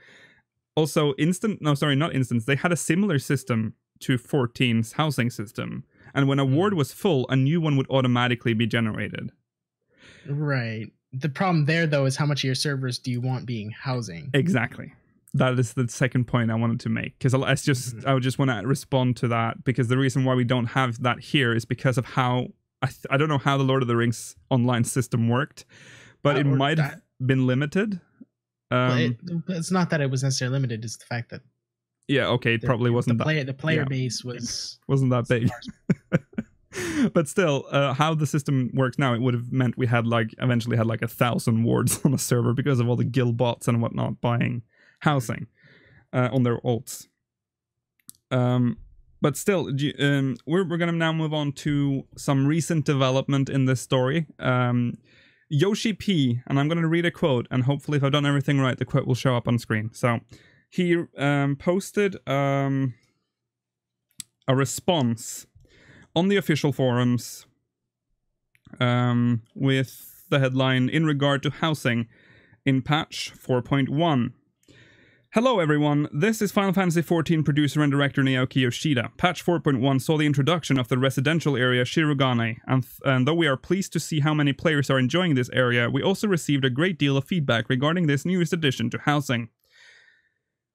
Also, not instance. They had a similar system to 14's housing system, and when a ward was full, a new one would automatically be generated. Right. The problem there, though, is how much of your servers do you want being housing? Exactly. That is the second point I wanted to make, because I just want to respond to that, because the reason why we don't have that here is because of how I don't know how the Lord of the Rings Online system worked, but it might have been limited. It's not that it was necessarily limited; it's the fact that it probably wasn't the player base wasn't that big. But still, how the system works now, it would have meant we had eventually had 1,000 wards on a server because of all the guild bots and whatnot buying housing on their alts. But still, we're going to now move on to some recent development in this story. Yoshi-P, and I'm going to read a quote, and hopefully if I've done everything right, the quote will show up on screen. So he posted a response on the official forums with the headline, "In regard to housing in patch 4.1. Hello everyone, this is Final Fantasy XIV producer and director Naoki Yoshida. Patch 4.1 saw the introduction of the residential area Shirogane, and though we are pleased to see how many players are enjoying this area, we also received a great deal of feedback regarding this newest addition to housing.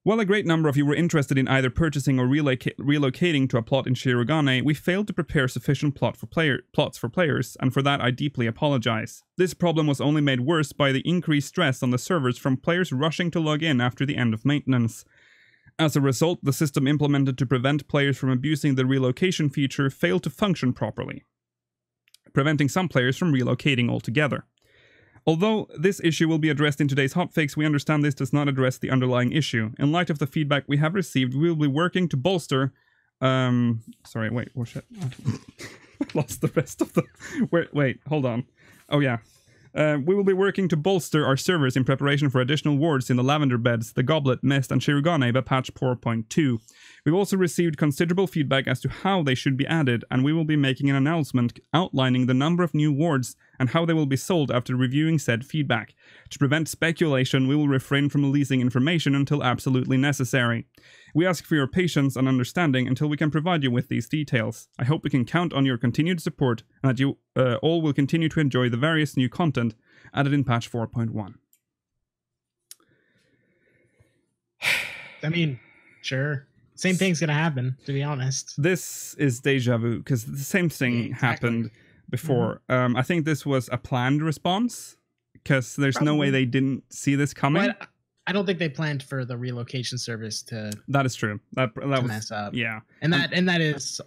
While a great number of you were interested in either purchasing or relocating to a plot in Shirogane, we failed to prepare sufficient plots for players, and for that I deeply apologize. This problem was only made worse by the increased stress on the servers from players rushing to log in after the end of maintenance. As a result, the system implemented to prevent players from abusing the relocation feature failed to function properly, preventing some players from relocating altogether. Although this issue will be addressed in today's hotfix, we understand this does not address the underlying issue. In light of the feedback we have received, we will be working to bolster... sorry, wait, oh shit. I lost the rest of the... Wait, hold on. Oh yeah. We will be working to bolster our servers in preparation for additional wards in the Lavender Beds, the Goblet, Mist, and Shirogane by patch 4.2. We've also received considerable feedback as to how they should be added, and we will be making an announcement outlining the number of new wards and how they will be sold after reviewing said feedback. To prevent speculation, we will refrain from releasing information until absolutely necessary. We ask for your patience and understanding until we can provide you with these details. I hope we can count on your continued support and that you all will continue to enjoy the various new content added in patch 4.1. I mean, sure. Same thing's gonna happen, to be honest. This is deja vu, because the same thing happened before. I think this was a planned response, because there's no way they didn't see this coming. But I don't think they planned for the relocation service to... That is true. That was, mess up. Yeah. And that is...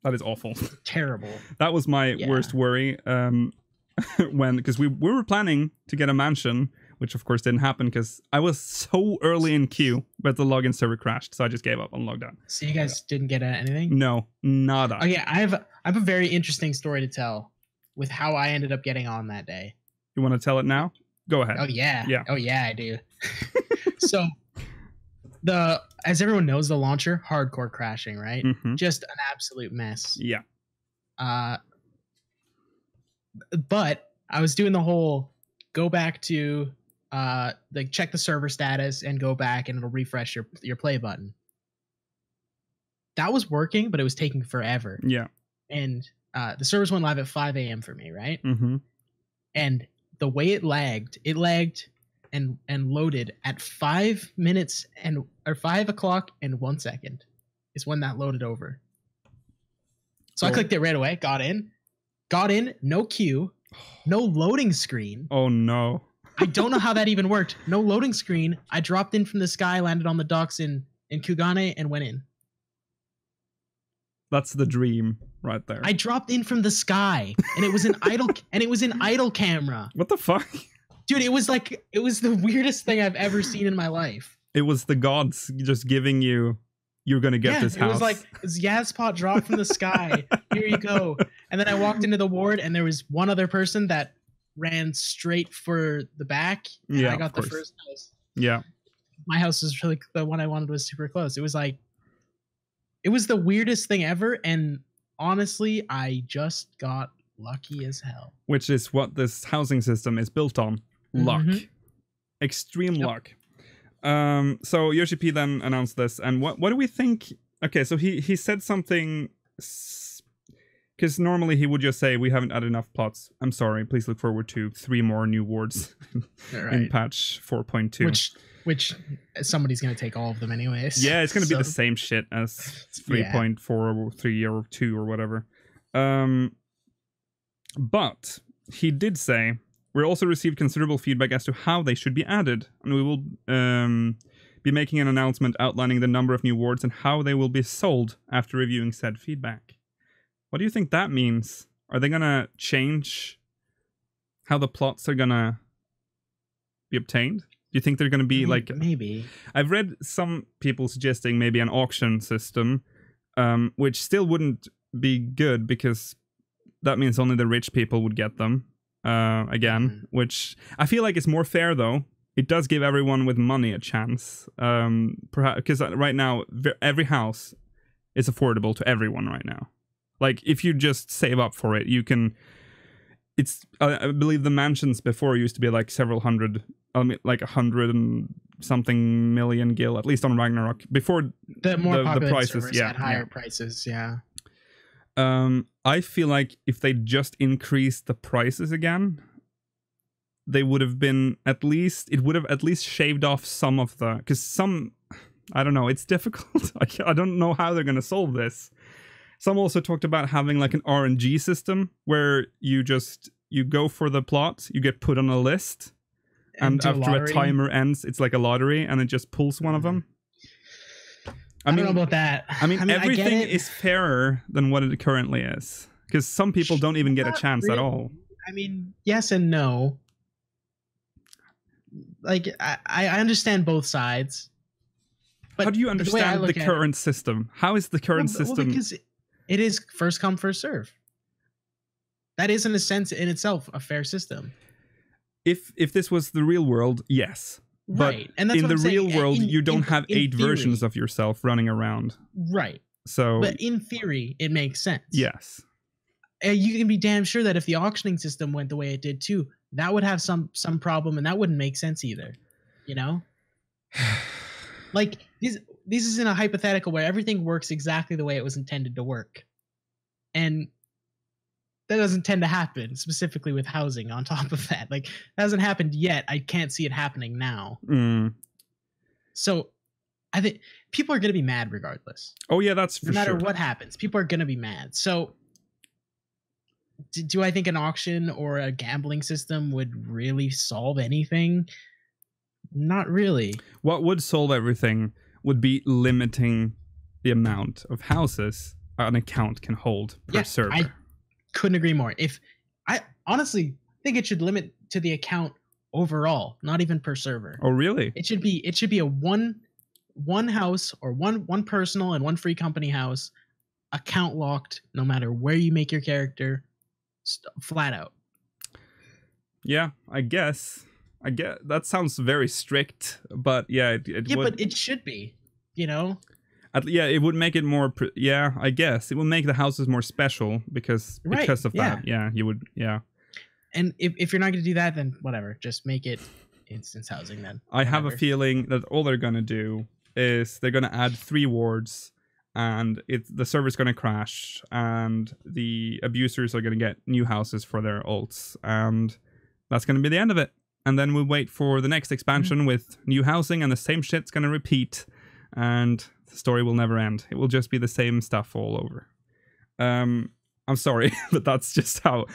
That is awful. Terrible. That was my worst worry. Because we were planning to get a mansion, which of course didn't happen because I was so early in queue, but the login server crashed, so I just gave up and logged out. So you guys didn't get anything? No, nada. Oh yeah, I have a very interesting story to tell with how I ended up getting on that day. You want to tell it now? Go ahead. Oh yeah. Yeah. Oh yeah, I do. So as everyone knows, the launcher, hardcore crashing, right? Mm-hmm. Just an absolute mess. Yeah. But I was doing the whole go back to check the server status and go back and it'll refresh your play button. That was working, but it was taking forever. Yeah. And the servers went live at 5 a.m. for me, right? Mm-hmm. And the way it lagged and loaded at 5 minutes or 5 o'clock and 1 second is when that loaded over. So I clicked it right away, got in, no queue, no loading screen. Oh no. I don't know how that even worked. No loading screen. I dropped in from the sky, landed on the docks in Kugane, and went in. That's the dream right there. I dropped in from the sky, and it was an idle camera. What the fuck? Dude, it was the weirdest thing I've ever seen in my life. It was the gods just giving you, you're gonna get this house. It was like, Yazpot dropped from the sky. Here you go. And then I walked into the ward, and there was one other person that ran straight for the back. And I got the first house. Yeah. My house was really, the one I wanted was super close. It was like, it was the weirdest thing ever. And honestly, I just got lucky as hell. Which is what this housing system is built on. Luck. Extreme luck. So Yoshi-P then announced this, and what do we think? Okay, so he said something, because normally he would just say, we haven't added enough plots. I'm sorry, please look forward to 3 more new wards in patch 4.2. Which somebody's going to take all of them anyways. Yeah, it's going to be the same shit as 3.4 or 3 or 2 or whatever. But he did say, we also received considerable feedback as to how they should be added, and we will be making an announcement outlining the number of new wards and how they will be sold after reviewing said feedback. What do you think that means? Are they gonna change how the plots are gonna be obtained? Do you think they're gonna be like... Maybe. I've read some people suggesting maybe an auction system, which still wouldn't be good because that means only the rich people would get them. Again, which I feel like is more fair though. It does give everyone with money a chance. Perhaps because right now every house is affordable to everyone right now. Like if you just save up for it, you can. It's I believe the mansions before used to be like several hundred, like 100 and something million gil, at least on Ragnarok. Before the prices, had higher prices, yeah. I feel like if they just increased the prices again, they would have been at least shaved off some of the, because some, I don't know, it's difficult. I don't know how they're going to solve this. Some also talked about having like an RNG system where you go for the plot, you get put on a list, and after a timer ends, it's like a lottery and it just pulls one of them. I don't know about that. I mean everything is fairer than what it currently is. Because some people don't even get a chance at all. I mean, yes and no. Like, I understand both sides. But how do you understand the current system? How is the current system? Well, because it is first come, first serve. That is, in a sense, in itself, a fair system. If this was the real world, yes. Right. But and that's in the real world, you don't have 8 versions of yourself running around. Right. So, but in theory, it makes sense. Yes. You can be damn sure that if the auctioning system went the way it did too, that would have some problem, and that wouldn't make sense either. You know? Like, this is in a hypothetical where everything works exactly the way it was intended to work. And that doesn't tend to happen, specifically with housing on top of that. Like, that hasn't happened yet. I can't see it happening now. So I think people are going to be mad regardless. Oh, yeah, that's for sure. No matter what happens, people are going to be mad. So do I think an auction or a gambling system would really solve anything? Not really. What would solve everything would be limiting the amount of houses an account can hold per server. I couldn't agree more. If I honestly think it should limit to the account overall, not even per server. Oh, really? It should be a one house or one personal and one free company house, account locked, no matter where you make your character, flat out. Yeah, I guess that sounds very strict, but yeah, it would. But it should be, you know. It would make it more. I guess it would make the houses more special because of that. Yeah, you would. Yeah. And if you're not going to do that, then whatever. Just make it instance housing then. I have a feeling that all they're going to do is they're going to add 3 wards, and the server's going to crash, and the abusers are going to get new houses for their ults, and that's going to be the end of it. And then we wait for the next expansion with new housing, and the same shit's going to repeat, and the story will never end. It will just be the same stuff all over. I'm sorry, but that's just how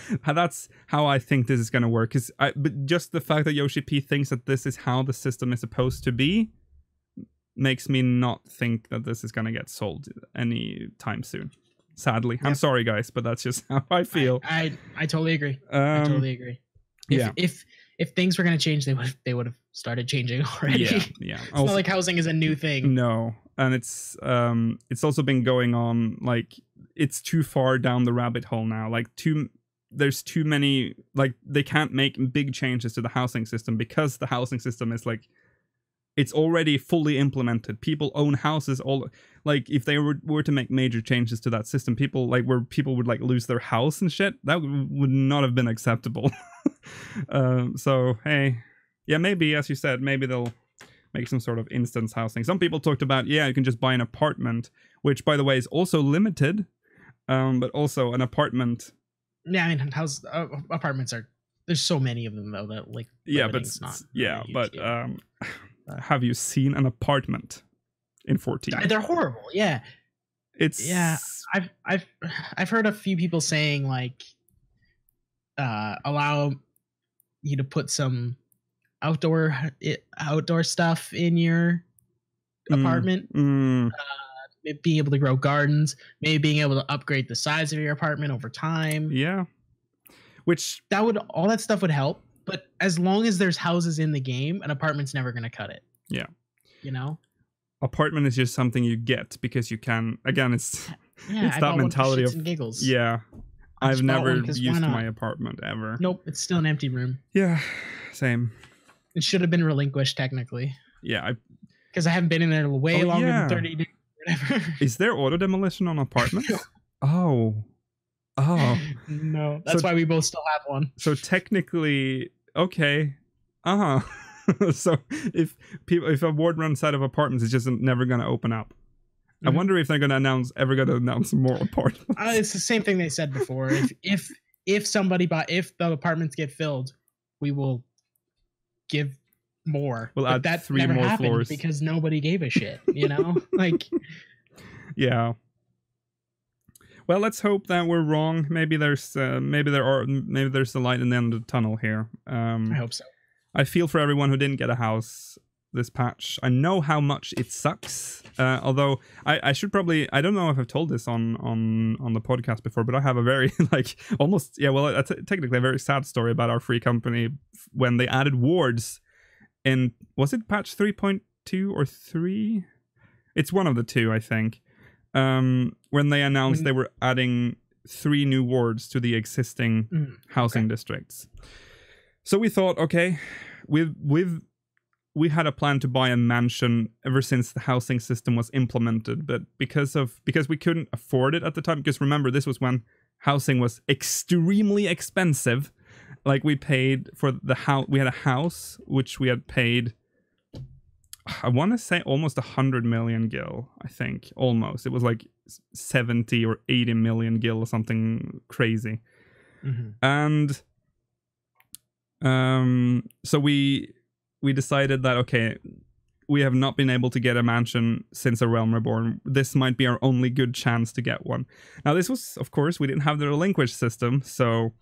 I think this is going to work. But just the fact that Yoshi-P thinks that this is how the system is supposed to be makes me not think that this is going to get sold anytime soon. Sadly, I'm sorry, guys, but that's just how I feel. I totally agree. I totally agree. If things were going to change, they would have started changing already. Yeah. It's not like housing is a new thing. No, and it's also been going on, like, it's too far down the rabbit hole now. Like, there's too many, like, they can't make big changes to the housing system because the housing system is like, it's already fully implemented. People own houses all, like, if they were to make major changes to that system, people would like lose their house and shit, that would not have been acceptable. So hey, yeah, maybe, as you said, maybe they'll make some sort of instance housing. Some people talked about, you can just buy an apartment, which, by the way, is also limited, but also an apartment. Yeah, I mean, apartments are, there's so many of them though that, like, have you seen an apartment in 14? They're horrible. Yeah, I've heard a few people saying, like, allow you to put some outdoor stuff in your apartment, being able to grow gardens, maybe being able to upgrade the size of your apartment over time. Yeah, which all that stuff would help. But as long as there's houses in the game, an apartment's never going to cut it. Yeah, apartment is just something you get because you can. Again, it's that mentality of giggles. Yeah, I've never used my apartment ever. Nope, it's still an empty room. Yeah, same. It should have been relinquished technically. Yeah, because I haven't been in there way longer than 30 days. Whatever. Is there auto demolition on apartments? Oh. No, that's why we both still have one. So technically, okay. So if a ward runs out of apartments, it's just never going to open up. I wonder if they're going to announce more apartments. It's the same thing they said before. If the apartments get filled, we will give more. We'll add that 3 never more happened floors because nobody gave a shit. Like. Yeah. Well, let's hope that we're wrong. Maybe there's the light in the end of the tunnel here. I hope so. I feel for everyone who didn't get a house this patch. I know how much it sucks. Although I should probably, I don't know if I've told this on the podcast before, but I have a very technically a very sad story about our free company when they added wards in, was it patch 3.2 or 3? It's one of the two, I think. When they announced they were adding 3 new wards to the existing housing districts. So we thought, okay, we had a plan to buy a mansion ever since the housing system was implemented, but because we couldn't afford it at the time, because remember, this was when housing was extremely expensive. Like, we paid for the house, we had a house which we had paid, I want to say almost 100 million gil, I think, almost. It was like 70 or 80 million gil or something crazy. And so we decided that, okay, we have not been able to get a mansion since A Realm Reborn. This might be our only good chance to get one. Now, this was, of course, we didn't have the relinquish system, so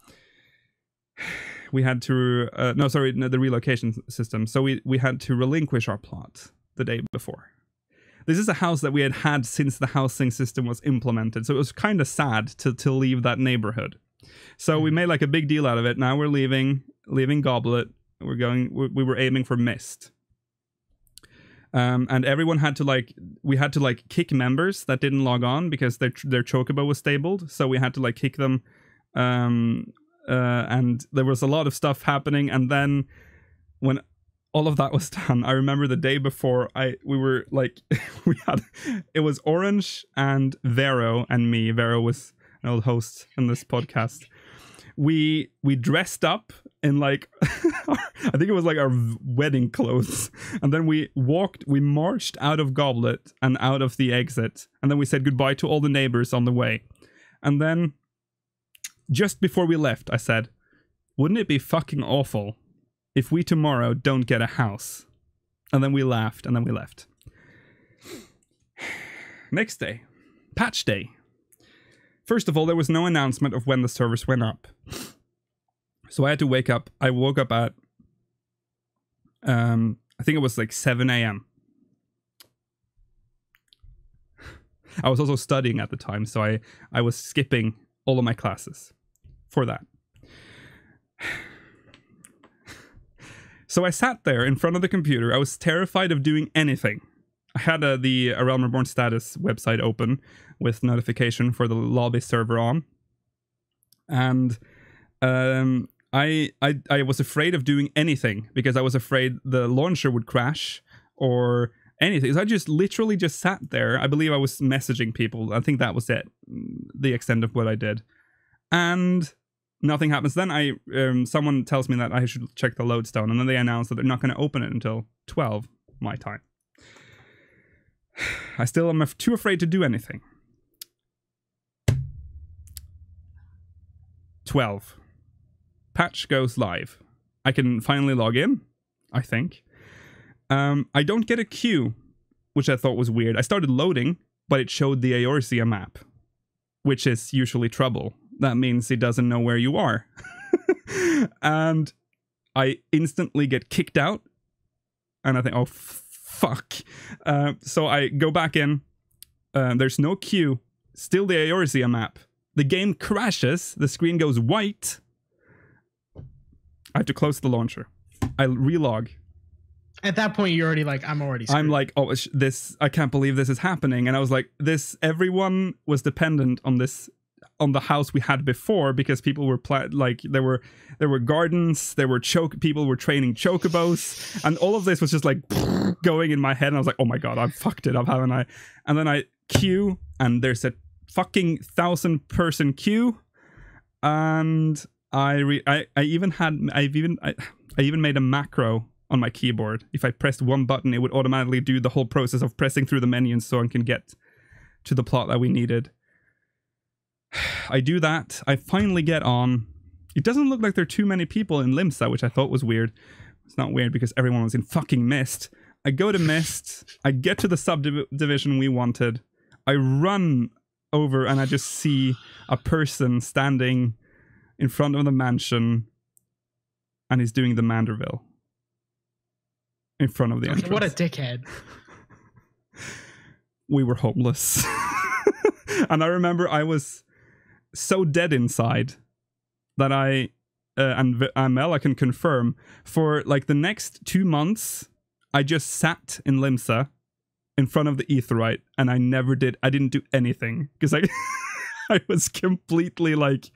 we had to the relocation system. So we had to relinquish our plot the day before. This is a house that we had since the housing system was implemented, so it was kind of sad to leave that neighborhood. So we made like a big deal out of it. Now we're leaving Goblet. We were aiming for Mist. And everyone had to kick members that didn't log on because their chocobo was stabled. So we had to kick them. And there was a lot of stuff happening. And then when all of that was done, I remember the day before it was Orange and Vero and me. Vero was an old host in this podcast. We dressed up in I think it was like our wedding clothes, and then we marched out of Goblet and out of the exit, and then we said goodbye to all the neighbors on the way. And then just before we left, I said, wouldn't it be fucking awful if we tomorrow don't get a house? And then we laughed, and then we left. Next day, patch day. First of all, there was no announcement of when the servers went up. So I had to wake up. I woke up at, I think it was 7 a.m. I was also studying at the time, so I was skipping all of my classes for that. So I sat there in front of the computer. I was terrified of doing anything. I had the A Realm Reborn status website open with notification for the lobby server on. And I was afraid of doing anything because I was afraid the launcher would crash or anything. So I just literally just sat there. I believe I was messaging people. I think that was it, the extent of what I did. And nothing happens. Then someone tells me that I should check the lodestone, and then they announce that they're not going to open it until 12 my time. I still am too afraid to do anything. 12. Patch goes live. I can finally log in, I think. I don't get a queue, which I thought was weird. I started loading, but it showed the Eorzea map, which is usually trouble. That means it doesn't know where you are. And I instantly get kicked out. And I think, oh, fuck. So I go back in. There's no queue. Still the Eorzea map. The game crashes. The screen goes white. I have to close the launcher. I relog. At that point, you're already like, I'm already screwed. I'm like, oh, this, I can't believe this is happening. And I was like, everyone was dependent on this, on the house we had before, because people were there were gardens, there were people were training chocobos, and all of this was just like going in my head. And I was like, oh my God, I've fucked it up, haven't I? And then I queue, and there's a fucking 1,000-person queue. And I even made a macro on my keyboard. If I pressed one button, it would automatically do the whole process of pressing through the menus so I can get to the plot that we needed. I do that. I finally get on. It doesn't look like there are too many people in Limsa, which I thought was weird. It's not weird because everyone was in fucking Mist. I go to Mist. I get to the subdivision we wanted. I run over and I just see a person standing in front of the mansion, and he's doing the Manderville in front of the entrance. What a dickhead. We were homeless. And I remember I was so dead inside that and Mel, I can confirm, for like the next 2 months, I just sat in Limsa in front of the Aetheryte, and I didn't do anything, because I was completely like,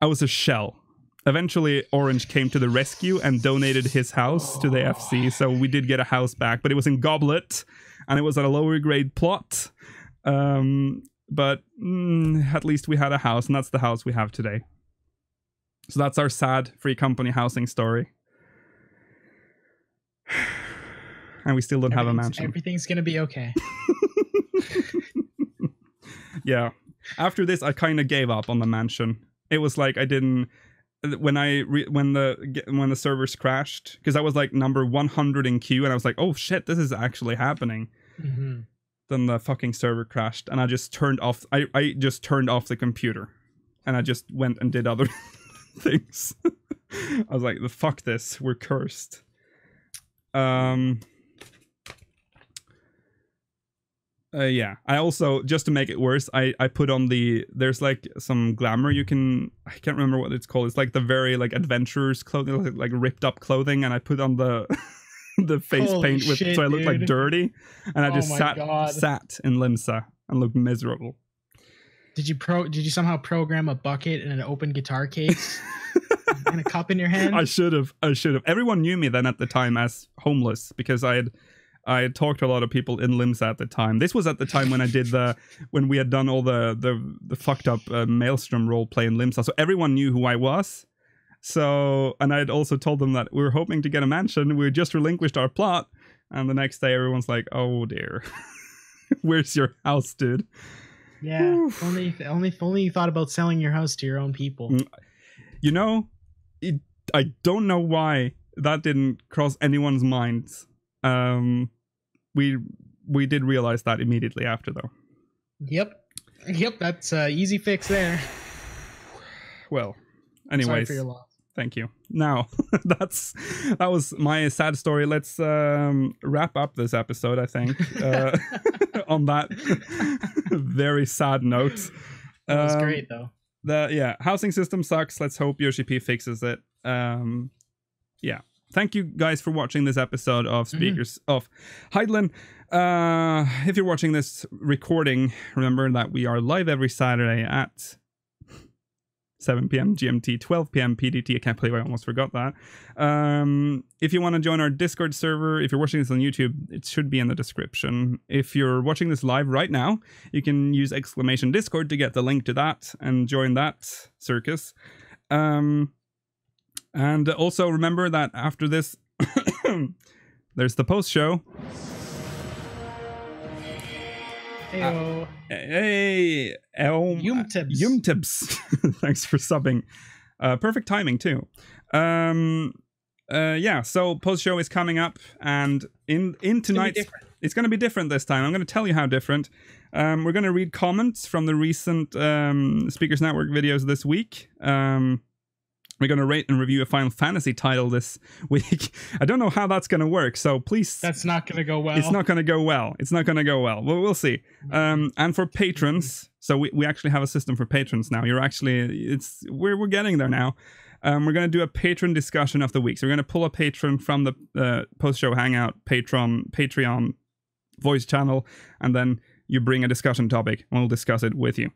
I was a shell. Eventually, Orange came to the rescue and donated his house to the FC, so we did get a house back, but it was in Goblet, and it was at a lower grade plot. But at least we had a house, and that's the house we have today. So that's our sad free company housing story. And we still don't have a mansion. Everything's gonna be okay. Yeah. After this, I kind of gave up on the mansion. It was like I didn't... When the servers crashed, because I was like number 100 in queue, and I was like, oh shit, this is actually happening. Mm-hmm. Then the fucking server crashed, and I just turned off. I just turned off the computer, and I just went and did other things. I was like, fuck this, we're cursed. Yeah, I also, just to make it worse, I put on there's like some glamour you can, I can't remember what it's called. It's like the very like adventurers clothing, like ripped up clothing, and I put on the the face Holy paint with shit, so I looked dude. like dirty, and I just sat in Limsa and looked miserable. Did you somehow program a bucket and an open guitar case and a cup in your hand? I should have. Everyone knew me then at the time as homeless, because I had talked to a lot of people in Limsa at the time. This was at the time when I did when we had done all the fucked up Maelstrom roleplay in Limsa, so everyone knew who I was. So, and I had also told them that we were hoping to get a mansion. We just relinquished our plot, and the next day everyone's like, "Oh dear, where's your house, dude?" Yeah, only you thought about selling your house to your own people. You know, I don't know why that didn't cross anyone's minds. We did realize that immediately after, though. Yep, that's easy fix there. Well, anyways, sorry for your loss. Thank you. Now, that was my sad story. Let's wrap up this episode, I think. on that very sad note. That was great, though. Housing system sucks. Let's hope Yoshi-P fixes it. Yeah. Thank you guys for watching this episode of Speakers of Heidelin. If you're watching this recording, remember that we are live every Saturday at 7 p.m. GMT, 12 p.m. PDT. I can't believe I almost forgot that. If you want to join our Discord server, if you're watching this on YouTube, it should be in the description. If you're watching this live right now, you can use !Discord to get the link to that and join that circus. And also remember that after this, there's the post show. Heyo. Hey, Yumtibs. Thanks for subbing. Perfect timing too. So post show is coming up, and in tonight's, it's going to be different this time. I'm going to tell you how different. We're going to read comments from the recent Speakers Network videos this week. We're going to rate and review a Final Fantasy title this week. I don't know how that's going to work, so please... That's not going to go well. It's not going to go well. It's not going to go well. Well, we'll see. And for patrons, so we actually have a system for patrons now. We're getting there now. We're going to do a patron discussion of the week. So we're going to pull a patron from the post-show hangout, Patreon voice channel, and then you bring a discussion topic, and we'll discuss it with you.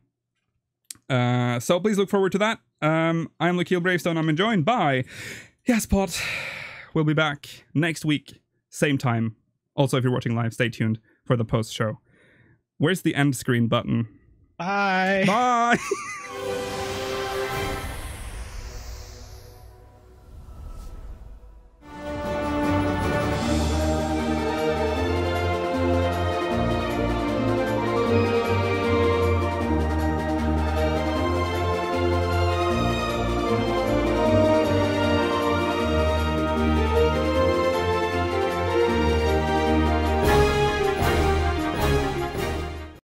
So please look forward to that. I'm Lukile Bravestone. I'm joined by Yaspot. We'll be back next week, same time. Also, if you're watching live, stay tuned for the post show. Where's the end screen button? Bye. Bye.